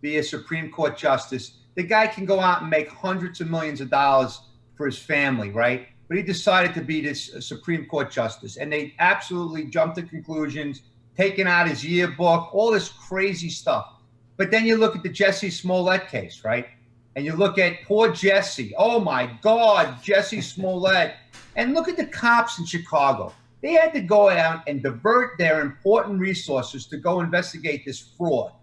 be a Supreme Court justice. The guy can go out and make hundreds of millions of dollars for his family, right? But he decided to be this Supreme Court justice. And they absolutely jumped to conclusions, taking out his yearbook, all this crazy stuff. But then you look at the Jussie Smollett case, right? And you look at poor Jesse. Oh, my God, Jussie Smollett. And look at the cops in Chicago. They had to go out and divert their important resources to go investigate this fraud.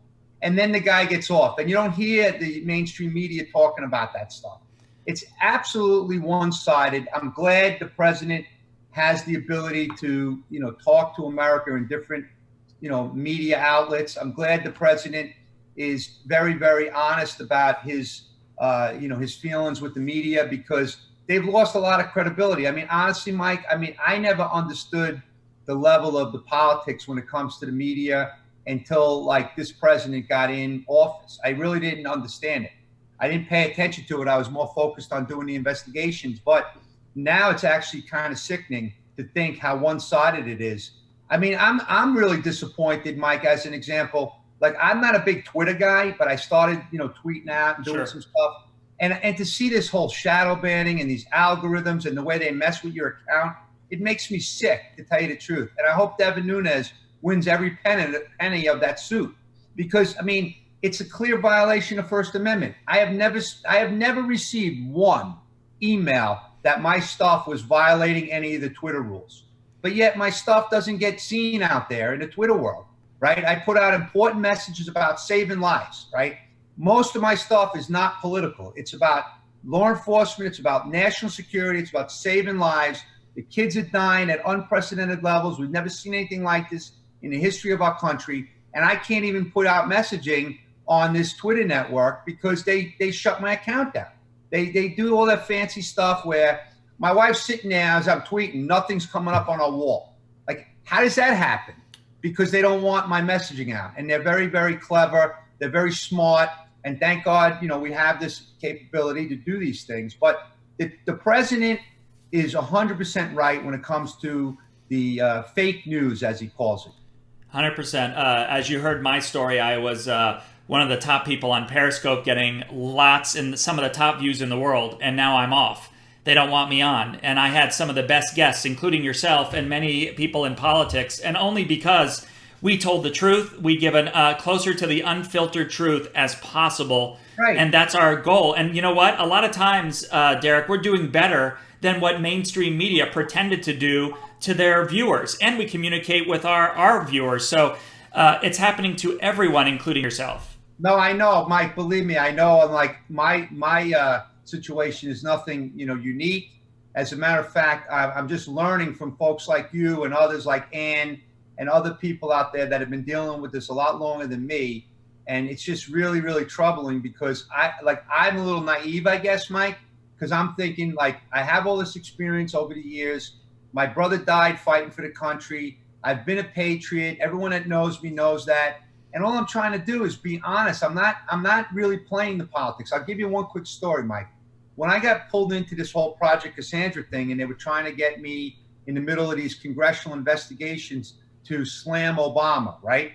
And then the guy gets off. And you don't hear the mainstream media talking about that stuff. It's absolutely one-sided. I'm glad the president has the ability to, talk to America in different, media outlets. I'm glad the president is very, very honest about his, his feelings with the media because they've lost a lot of credibility. I mean, honestly, Mike, I never understood the level of the politics when it comes to the media until this president got in office. I really didn't understand it. I didn't pay attention to it. I was more focused on doing the investigations, but now it's actually kind of sickening to think how one-sided it is. I mean, I'm really disappointed, Mike, as an example. I'm not a big Twitter guy, but I started, tweeting out and doing some stuff. And to see this whole shadow banning and these algorithms and the way they mess with your account, it makes me sick, to tell you the truth. And I hope Devin Nunes wins every penny of that suit because, it's a clear violation of First Amendment. I have never received one email that my stuff was violating any of the Twitter rules. But yet my stuff doesn't get seen out there in the Twitter world, right? I put out important messages about saving lives, right? Most of my stuff is not political. It's about law enforcement. It's about national security. It's about saving lives. The kids are dying at unprecedented levels. We've never seen anything like this in the history of our country. And I can't even put out messaging on this Twitter network because they shut my account down. They do all that fancy stuff where my wife's sitting there as I'm tweeting, nothing's coming up on our wall. How does that happen? Because they don't want my messaging out. And they're very, very clever. They're very smart. And thank God, we have this capability to do these things. But the president is 100% right when it comes to the fake news, as he calls it. 100%. As you heard my story, I was one of the top people on Periscope getting lots and some of the top views in the world. And now I'm off. They don't want me on. And I had some of the best guests, including yourself and many people in politics. And only because we told the truth, we given closer to the unfiltered truth as possible. Right. And that's our goal. And you know what? A lot of times, Derek, we're doing better than what mainstream media pretended to do to their viewers. And we communicate with our viewers. So it's happening to everyone, including yourself. No, I know, Mike, believe me, I know. And my situation is nothing, unique. As a matter of fact, I'm just learning from folks like you and others like Ann and other people out there that have been dealing with this a lot longer than me. And it's just really, really troubling because I'm a little naive, I guess, Mike, because I'm thinking like I have all this experience over the years. My brother died fighting for the country. I've been a patriot. Everyone that knows me knows that. And all I'm trying to do is be honest. I'm not really playing the politics. I'll give you one quick story, Mike. When I got pulled into this whole Project Cassandra thing and they were trying to get me in the middle of these congressional investigations to slam Obama, right?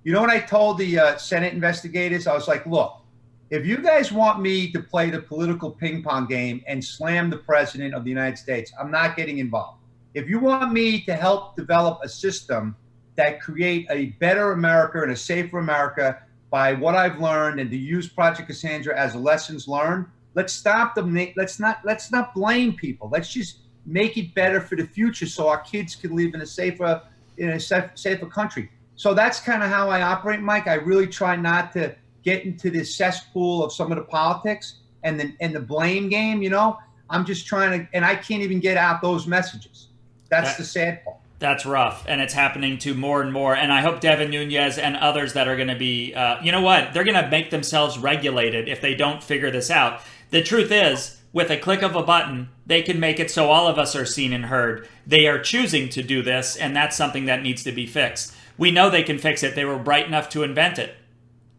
You know what I told the Senate investigators? I was like, look, if you guys want me to play the political ping pong game and slam the president of the United States, I'm not getting involved. If you want me to help develop a system that create a better America and a safer America by what I've learned and to use Project Cassandra as lessons learned, let's stop them. Let's not blame people. Let's just make it better for the future so our kids can live in a safer country. So that's kind of how I operate, Mike. I really try not to get into this cesspool of some of the politics and the blame game, you know. I'm just trying to, and I can't even get out those messages. That's the sad part. That's rough, and it's happening to more and more. And I hope Devin Nunes and others that are going to be, you know what, they're going to make themselves regulated if they don't figure this out. The truth is, with a click of a button, they can make it so all of us are seen and heard. They are choosing to do this, and that's something that needs to be fixed. We know they can fix it. They were bright enough to invent it.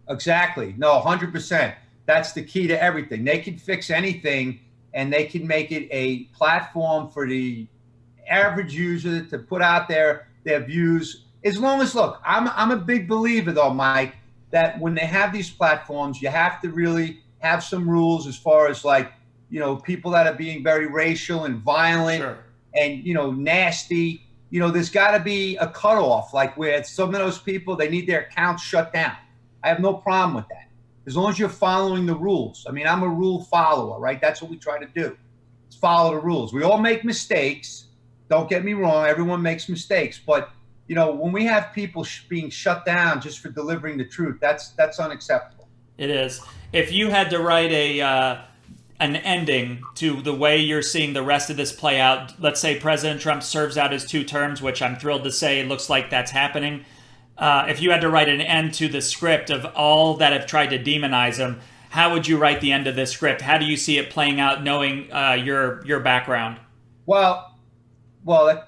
Exactly. No, 100%. That's the key to everything. They can fix anything, and they can make it a platform for the average user to put out their views. As long as, look, I'm a big believer, though, Mike, that when they have these platforms, you have to really have some rules as far as, like, you know, people that are being very racial and violent Sure. and, you know, nasty. You know, there's got to be a cutoff, like where some of those people, they need their accounts shut down. I have no problem with that, as long as you're following the rules. I mean, I'm a rule follower, right? That's what we try to do. It's follow the rules. We all make mistakes. Don't get me wrong. Everyone makes mistakes. But, you know, when we have people being shut down just for delivering the truth, that's unacceptable. It is. If you had to write an ending to the way you're seeing the rest of this play out, let's say President Trump serves out his 2 terms, which I'm thrilled to say it looks like that's happening. If you had to write an end to the script of all that have tried to demonize him, how would you write the end of this script? How do you see it playing out, knowing your background? Well,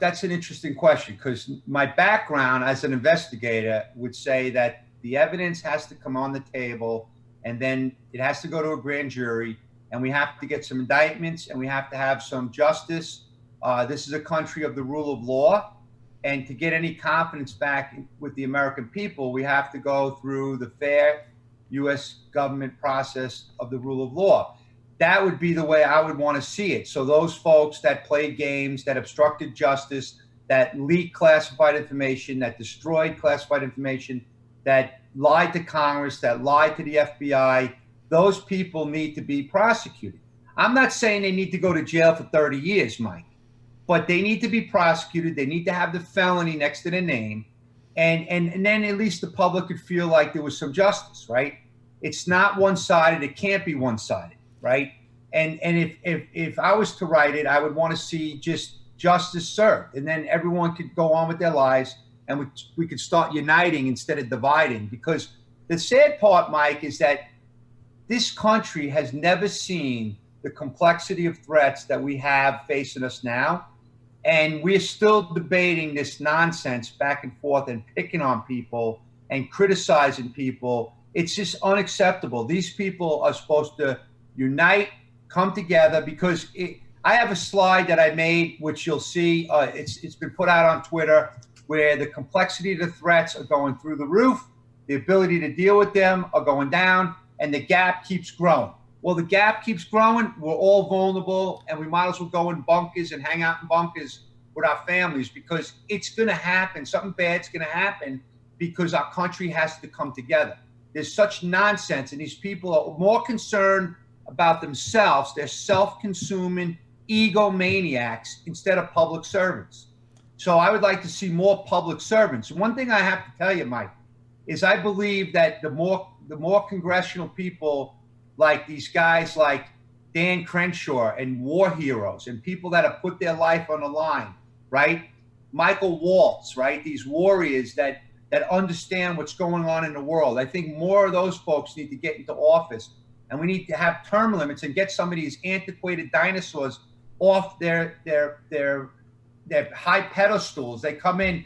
that's an interesting question, because my background as an investigator would say that the evidence has to come on the table, and then it has to go to a grand jury, and we have to get some indictments, and we have to have some justice. This is a country of the rule of law. And to get any confidence back with the American people, we have to go through the fair U.S. government process of the rule of law. That would be the way I would want to see it. So those folks that played games, that obstructed justice, that leaked classified information, that destroyed classified information, that lied to Congress, that lied to the FBI, those people need to be prosecuted. I'm not saying they need to go to jail for 30 years, Mike. But they need to be prosecuted. They need to have the felony next to their name. And then at least the public could feel like there was some justice, right? It's not one-sided. It can't be one-sided, right? And if I was to write it, I would want to see just justice served. And then everyone could go on with their lives, and we could start uniting instead of dividing. Because the sad part, Mike, is that this country has never seen the complexity of threats that we have facing us now. And we're still debating this nonsense back and forth and picking on people and criticizing people. It's just unacceptable. These people are supposed to unite, come together, because I have a slide that I made, which you'll see. It's been put out on Twitter, where the complexity of the threats are going through the roof, the ability to deal with them are going down, and the gap keeps growing. Well, the gap keeps growing. We're all vulnerable, and we might as well go in bunkers and hang out in bunkers with our families, because it's going to happen. Something bad's going to happen, because our country has to come together. There's such nonsense, and these people are more concerned about themselves. They're self-consuming egomaniacs instead of public servants. So I would like to see more public servants. One thing I have to tell you, Mike, is I believe that the more congressional people, like these guys like Dan Crenshaw and war heroes and people that have put their life on the line, right? Michael Waltz, right? These warriors that that understand what's going on in the world. I think more of those folks need to get into office, and we need to have term limits and get some of these antiquated dinosaurs off their high pedestals. They come in.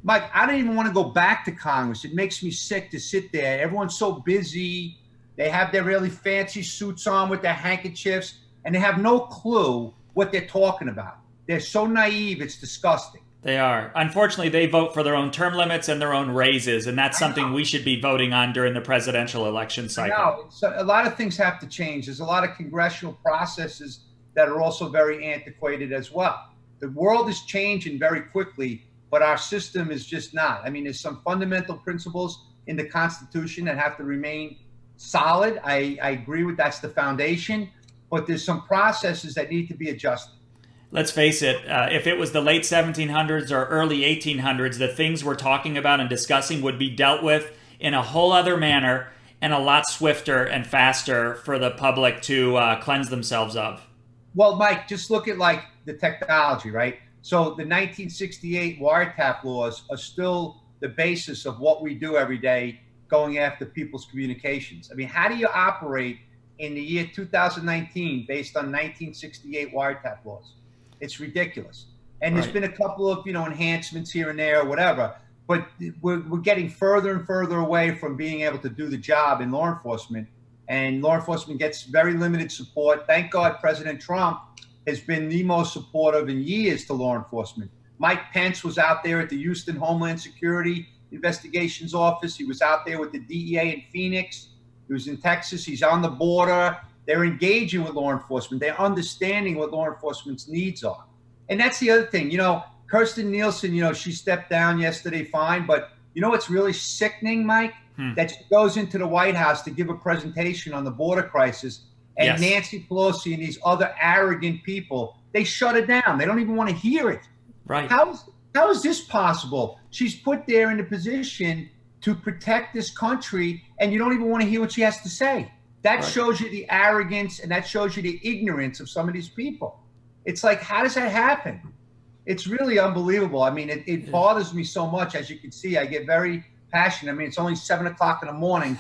Mike, I don't even want to go back to Congress. It makes me sick to sit there. Everyone's so busy. They have their really fancy suits on with their handkerchiefs, and they have no clue what they're talking about. They're so naive, it's disgusting. They are. Unfortunately, they vote for their own term limits and their own raises, and that's something we should be voting on during the presidential election cycle. No, so a lot of things have to change. There's a lot of congressional processes that are also very antiquated as well. The world is changing very quickly, but our system is just not. I mean, there's some fundamental principles in the Constitution that have to remain solid. I agree with that's the foundation, but there's some processes that need to be adjusted. Let's face it, if it was the late 1700s or early 1800s, the things we're talking about and discussing would be dealt with in a whole other manner and a lot swifter and faster for the public to cleanse themselves of. Well, Mike, just look at like the technology, right? So the 1968 wiretap laws are still the basis of what we do every day, going after people's communications. I mean, how do you operate in the year 2019 based on 1968 wiretap laws? It's ridiculous. And there's been a couple of, enhancements here and there or whatever, but we're getting further and further away from being able to do the job in law enforcement. And law enforcement gets very limited support. Thank God President Trump has been the most supportive in years to law enforcement. Mike Pence was out there at the Houston Homeland Security Investigations Office. He was out there with the DEA in Phoenix. He was in Texas. He's on the border. They're engaging with law enforcement. They're understanding what law enforcement's needs are. And that's the other thing. Kirstjen Nielsen, she stepped down yesterday, fine. But what's really sickening, Mike? That she goes into the White House to give a presentation on the border crisis. And Nancy Pelosi and these other arrogant people, they shut it down. They don't even want to hear it. Right. How is this possible? She's put there in a position to protect this country, and you don't even want to hear what she has to say. That shows you the arrogance, and that shows you the ignorance of some of these people. It's like, how does that happen? It's really unbelievable. I mean, it bothers me so much. As you can see, I get very passionate. I mean, it's only 7 o'clock in the morning,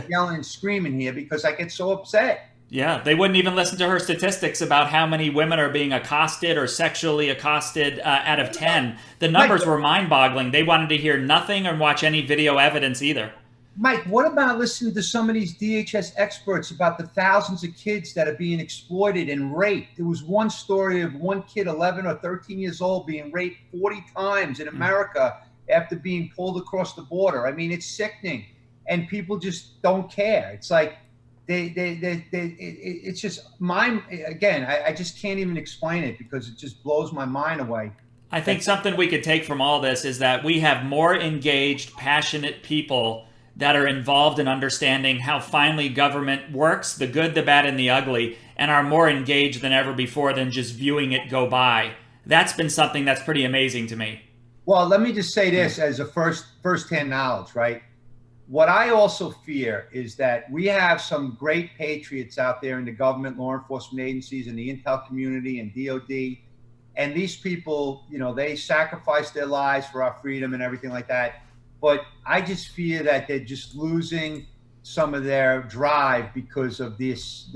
yelling and screaming here because I get so upset. Yeah, they wouldn't even listen to her statistics about how many women are being accosted or sexually accosted out of 10. The numbers were mind-boggling. They wanted to hear nothing or watch any video evidence either. Mike, what about listening to some of these DHS experts about the thousands of kids that are being exploited and raped? There was one story of one kid, 11 or 13 years old, being raped 40 times in America after being pulled across the border. I mean, it's sickening, and people just don't care. It's like it's just I just can't even explain it because it just blows my mind away. I think something we could take from all this is that we have more engaged, passionate people that are involved in understanding how finely government works, the good, the bad, and the ugly, and are more engaged than ever before than just viewing it go by. That's been something that's pretty amazing to me. Well, let me just say this as a first-hand knowledge, right? What I also fear is that we have some great patriots out there in the government, law enforcement agencies, in the intel community and DOD. And these people, they sacrifice their lives for our freedom and everything like that. But I just fear that they're just losing some of their drive because of this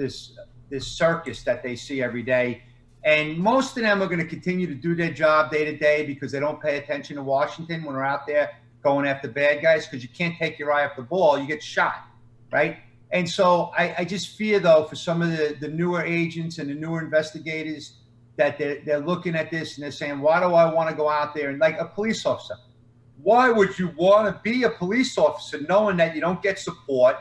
circus that they see every day. And most of them are going to continue to do their job day to day because they don't pay attention to Washington when they're out there going after bad guys, because you can't take your eye off the ball, you get shot, right? And so I just fear, though, for some of the newer agents and the newer investigators that they're looking at this and they're saying, why do I want to go out there? And like a police officer, why would you want to be a police officer knowing that you don't get support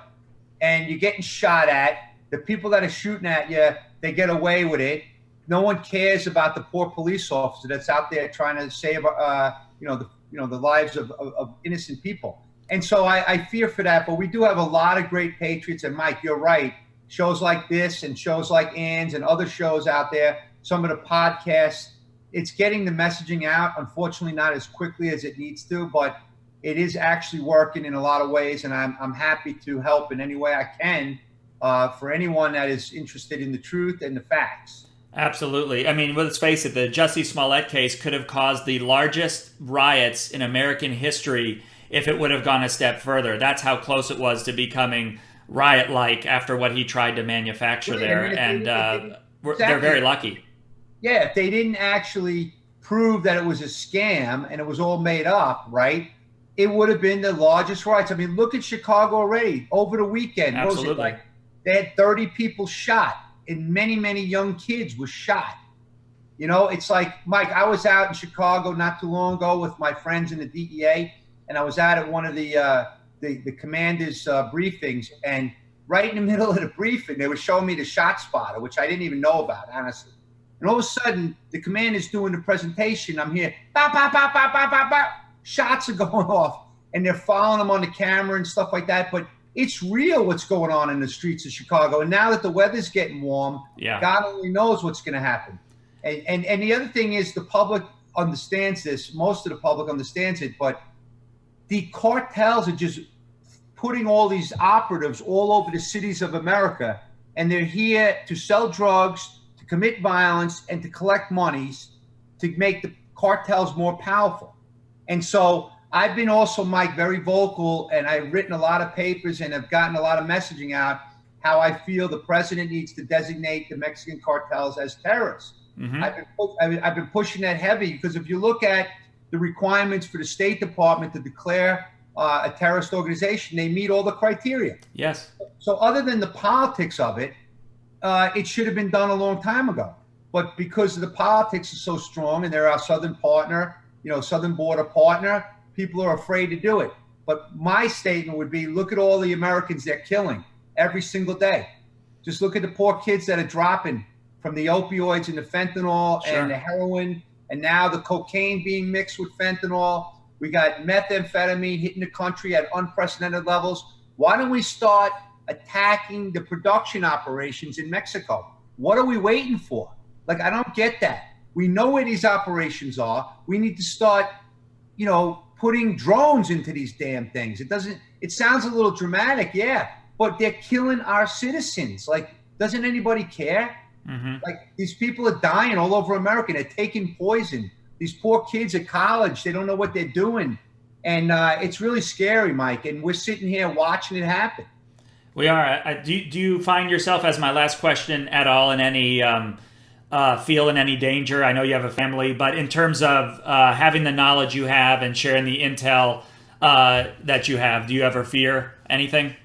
and you're getting shot at? The people that are shooting at you, they get away with it. No one cares about the poor police officer that's out there trying to save, the lives of innocent people. And so I fear for that, but we do have a lot of great patriots. And Mike, you're right. Shows like this and shows like Ann's and other shows out there, some of the podcasts, it's getting the messaging out. Unfortunately, not as quickly as it needs to, but it is actually working in a lot of ways. And I'm happy to help in any way I can for anyone that is interested in the truth and the facts. Absolutely. I mean, let's face it, the Jussie Smollett case could have caused the largest riots in American history if it would have gone a step further. That's how close it was to becoming riot-like after what he tried to manufacture there. And they're very lucky. Yeah, if they didn't actually prove that it was a scam and it was all made up, right, it would have been the largest riots. I mean, look at Chicago already. Over the weekend, Absolutely. what was it like? They had 30 people shot, and many, many young kids were shot. You know, it's like, Mike, I was out in Chicago not too long ago with my friends in the DEA, and I was out at one of the commanders' briefings, and right in the middle of the briefing, they were showing me the shot spotter, which I didn't even know about, honestly. And all of a sudden, the commander's doing the presentation. I'm here, bop, bop, bop, bop, bop, bop, bop. Shots are going off, and they're following them on the camera and stuff like that. But it's real what's going on in the streets of Chicago. And now that the weather's getting warm, God only knows what's going to happen. And the other thing is, the public understands this. Most of the public understands it, but the cartels are just putting all these operatives all over the cities of America, and they're here to sell drugs, to commit violence, and to collect monies to make the cartels more powerful. And so I've been also, Mike, very vocal, and I've written a lot of papers and have gotten a lot of messaging out how I feel the president needs to designate the Mexican cartels as terrorists. I've been pushing that heavy, because if you look at the requirements for the State Department to declare a terrorist organization, they meet all the criteria. Yes. So other than the politics of it, it should have been done a long time ago. But because the politics is so strong, and they're our southern partner, southern border partner, people are afraid to do it. But my statement would be, look at all the Americans they're killing every single day. Just look at the poor kids that are dropping from the opioids and the fentanyl and the heroin, and now the cocaine being mixed with fentanyl. We got methamphetamine hitting the country at unprecedented levels. Why don't we start attacking the production operations in Mexico? What are we waiting for? Like, I don't get that. We know where these operations are. We need to start, putting drones into these damn things. It sounds a little dramatic, but they're killing our citizens. Like, doesn't anybody care? Like, these people are dying all over America. They're taking poison. These poor kids at college, they don't know what they're doing. And it's really scary, Mike. And we're sitting here watching it happen. We are. Do you find yourself, as my last question, at all in any feel in any danger? I know you have a family, but in terms of having the knowledge you have and sharing the intel that you have, do you ever fear anything?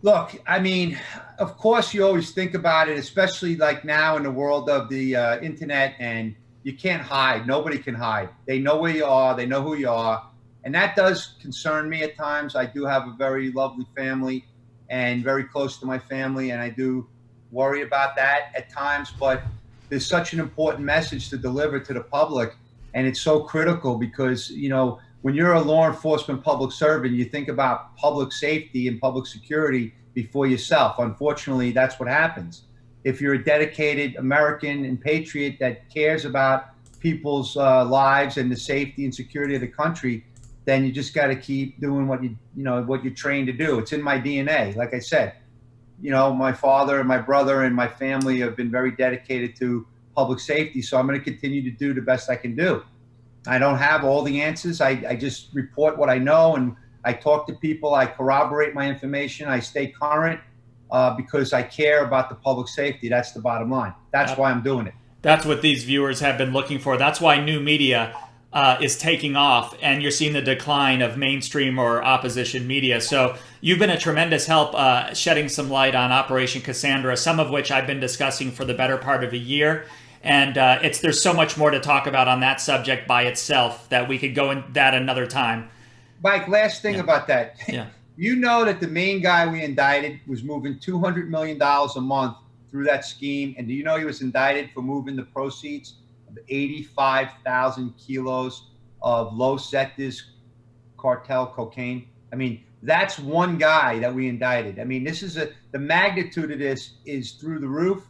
Look, I mean, of course you always think about it, especially like now in the world of the internet, and you can't hide. Nobody can hide. They know where you are. They know who you are. And that does concern me at times. I do have a very lovely family and very close to my family, and I do worry about that at times. But there's such an important message to deliver to the public, and it's so critical because, when you're a law enforcement public servant, you think about public safety and public security before yourself. Unfortunately, that's what happens. If you're a dedicated American and patriot that cares about people's lives and the safety and security of the country, then you just got to keep doing what what you're trained to do. It's in my DNA. Like I said, my father and my brother and my family have been very dedicated to public safety, so I'm going to continue to do the best I can do. I don't have all the answers. I just report what I know, and I talk to people. I corroborate my information. I stay current because I care about the public safety. That's the bottom line. That's why I'm doing it. That's what these viewers have been looking for. That's why new media is taking off, and you're seeing the decline of mainstream or opposition media. So you've been a tremendous help shedding some light on Operation Cassandra, some of which I've been discussing for the better part of a year. And there's so much more to talk about on that subject by itself that we could go in that another time. Mike, last thing about that. Yeah. You know that the main guy we indicted was moving $200 million a month through that scheme. And do you know he was indicted for moving the proceeds of 85,000 kilos of Los Zetas cartel cocaine? I mean, that's one guy that we indicted. I mean, the magnitude of this is through the roof.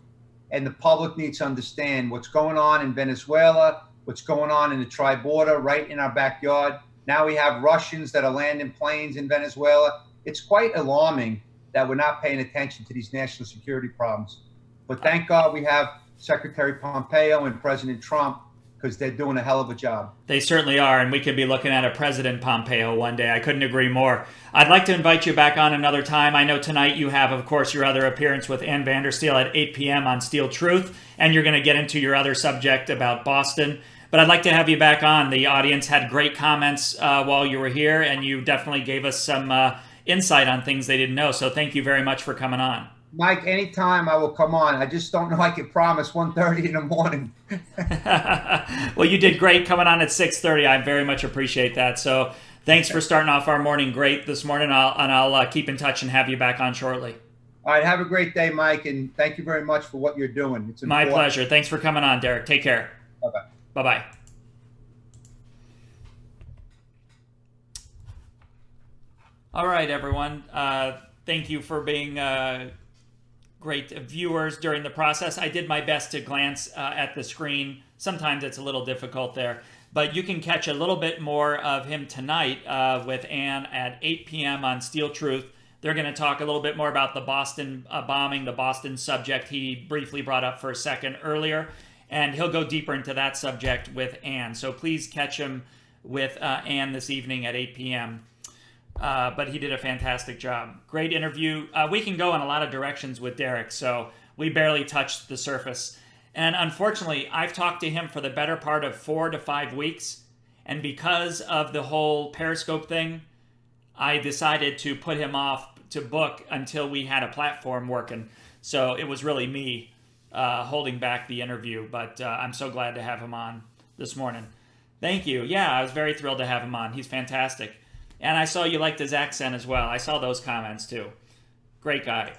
And the public needs to understand what's going on in Venezuela, what's going on in the tri-border right in our backyard. Now we have Russians that are landing planes in Venezuela. It's quite alarming that we're not paying attention to these national security problems. But thank God we have Secretary Pompeo and President Trump because they're doing a hell of a job. They certainly are, and we could be looking at a President Pompeo one day. I couldn't agree more. I'd like to invite you back on another time. I know tonight you have, of course, your other appearance with Ann Vandersteel at 8 p.m. on Steel Truth, and you're going to get into your other subject about Boston. But I'd like to have you back on. The audience had great comments while you were here, and you definitely gave us some insight on things they didn't know. So thank you very much for coming on. Mike, anytime I will come on. I just don't know I can promise 1:30 in the morning. Well, you did great coming on at 6:30. I very much appreciate that. So thanks for starting off our morning great this morning. I'll keep in touch and have you back on shortly. All right, have a great day, Mike, and thank you very much for what you're doing. It's my important. pleasure. Thanks for coming on, Derek. Take care. Bye-bye. Bye-bye. All right, everyone. Thank you for being great viewers during the process. I did my best to glance at the screen. Sometimes it's a little difficult there. But you can catch a little bit more of him tonight with Ann at 8 p.m. on Steel Truth. They're going to talk a little bit more about the Boston bombing, the Boston subject he briefly brought up for a second earlier. And he'll go deeper into that subject with Ann. So please catch him with Ann this evening at 8 p.m. But he did a fantastic job. Great interview. We can go in a lot of directions with Derek, so we barely touched the surface. And unfortunately, I've talked to him for the better part of 4 to 5 weeks. And because of the whole Periscope thing, I decided to put him off to book until we had a platform working. So it was really me holding back the interview. But I'm so glad to have him on this morning. Thank you. Yeah, I was very thrilled to have him on. He's fantastic. And I saw you liked his accent as well. I saw those comments too. Great guy.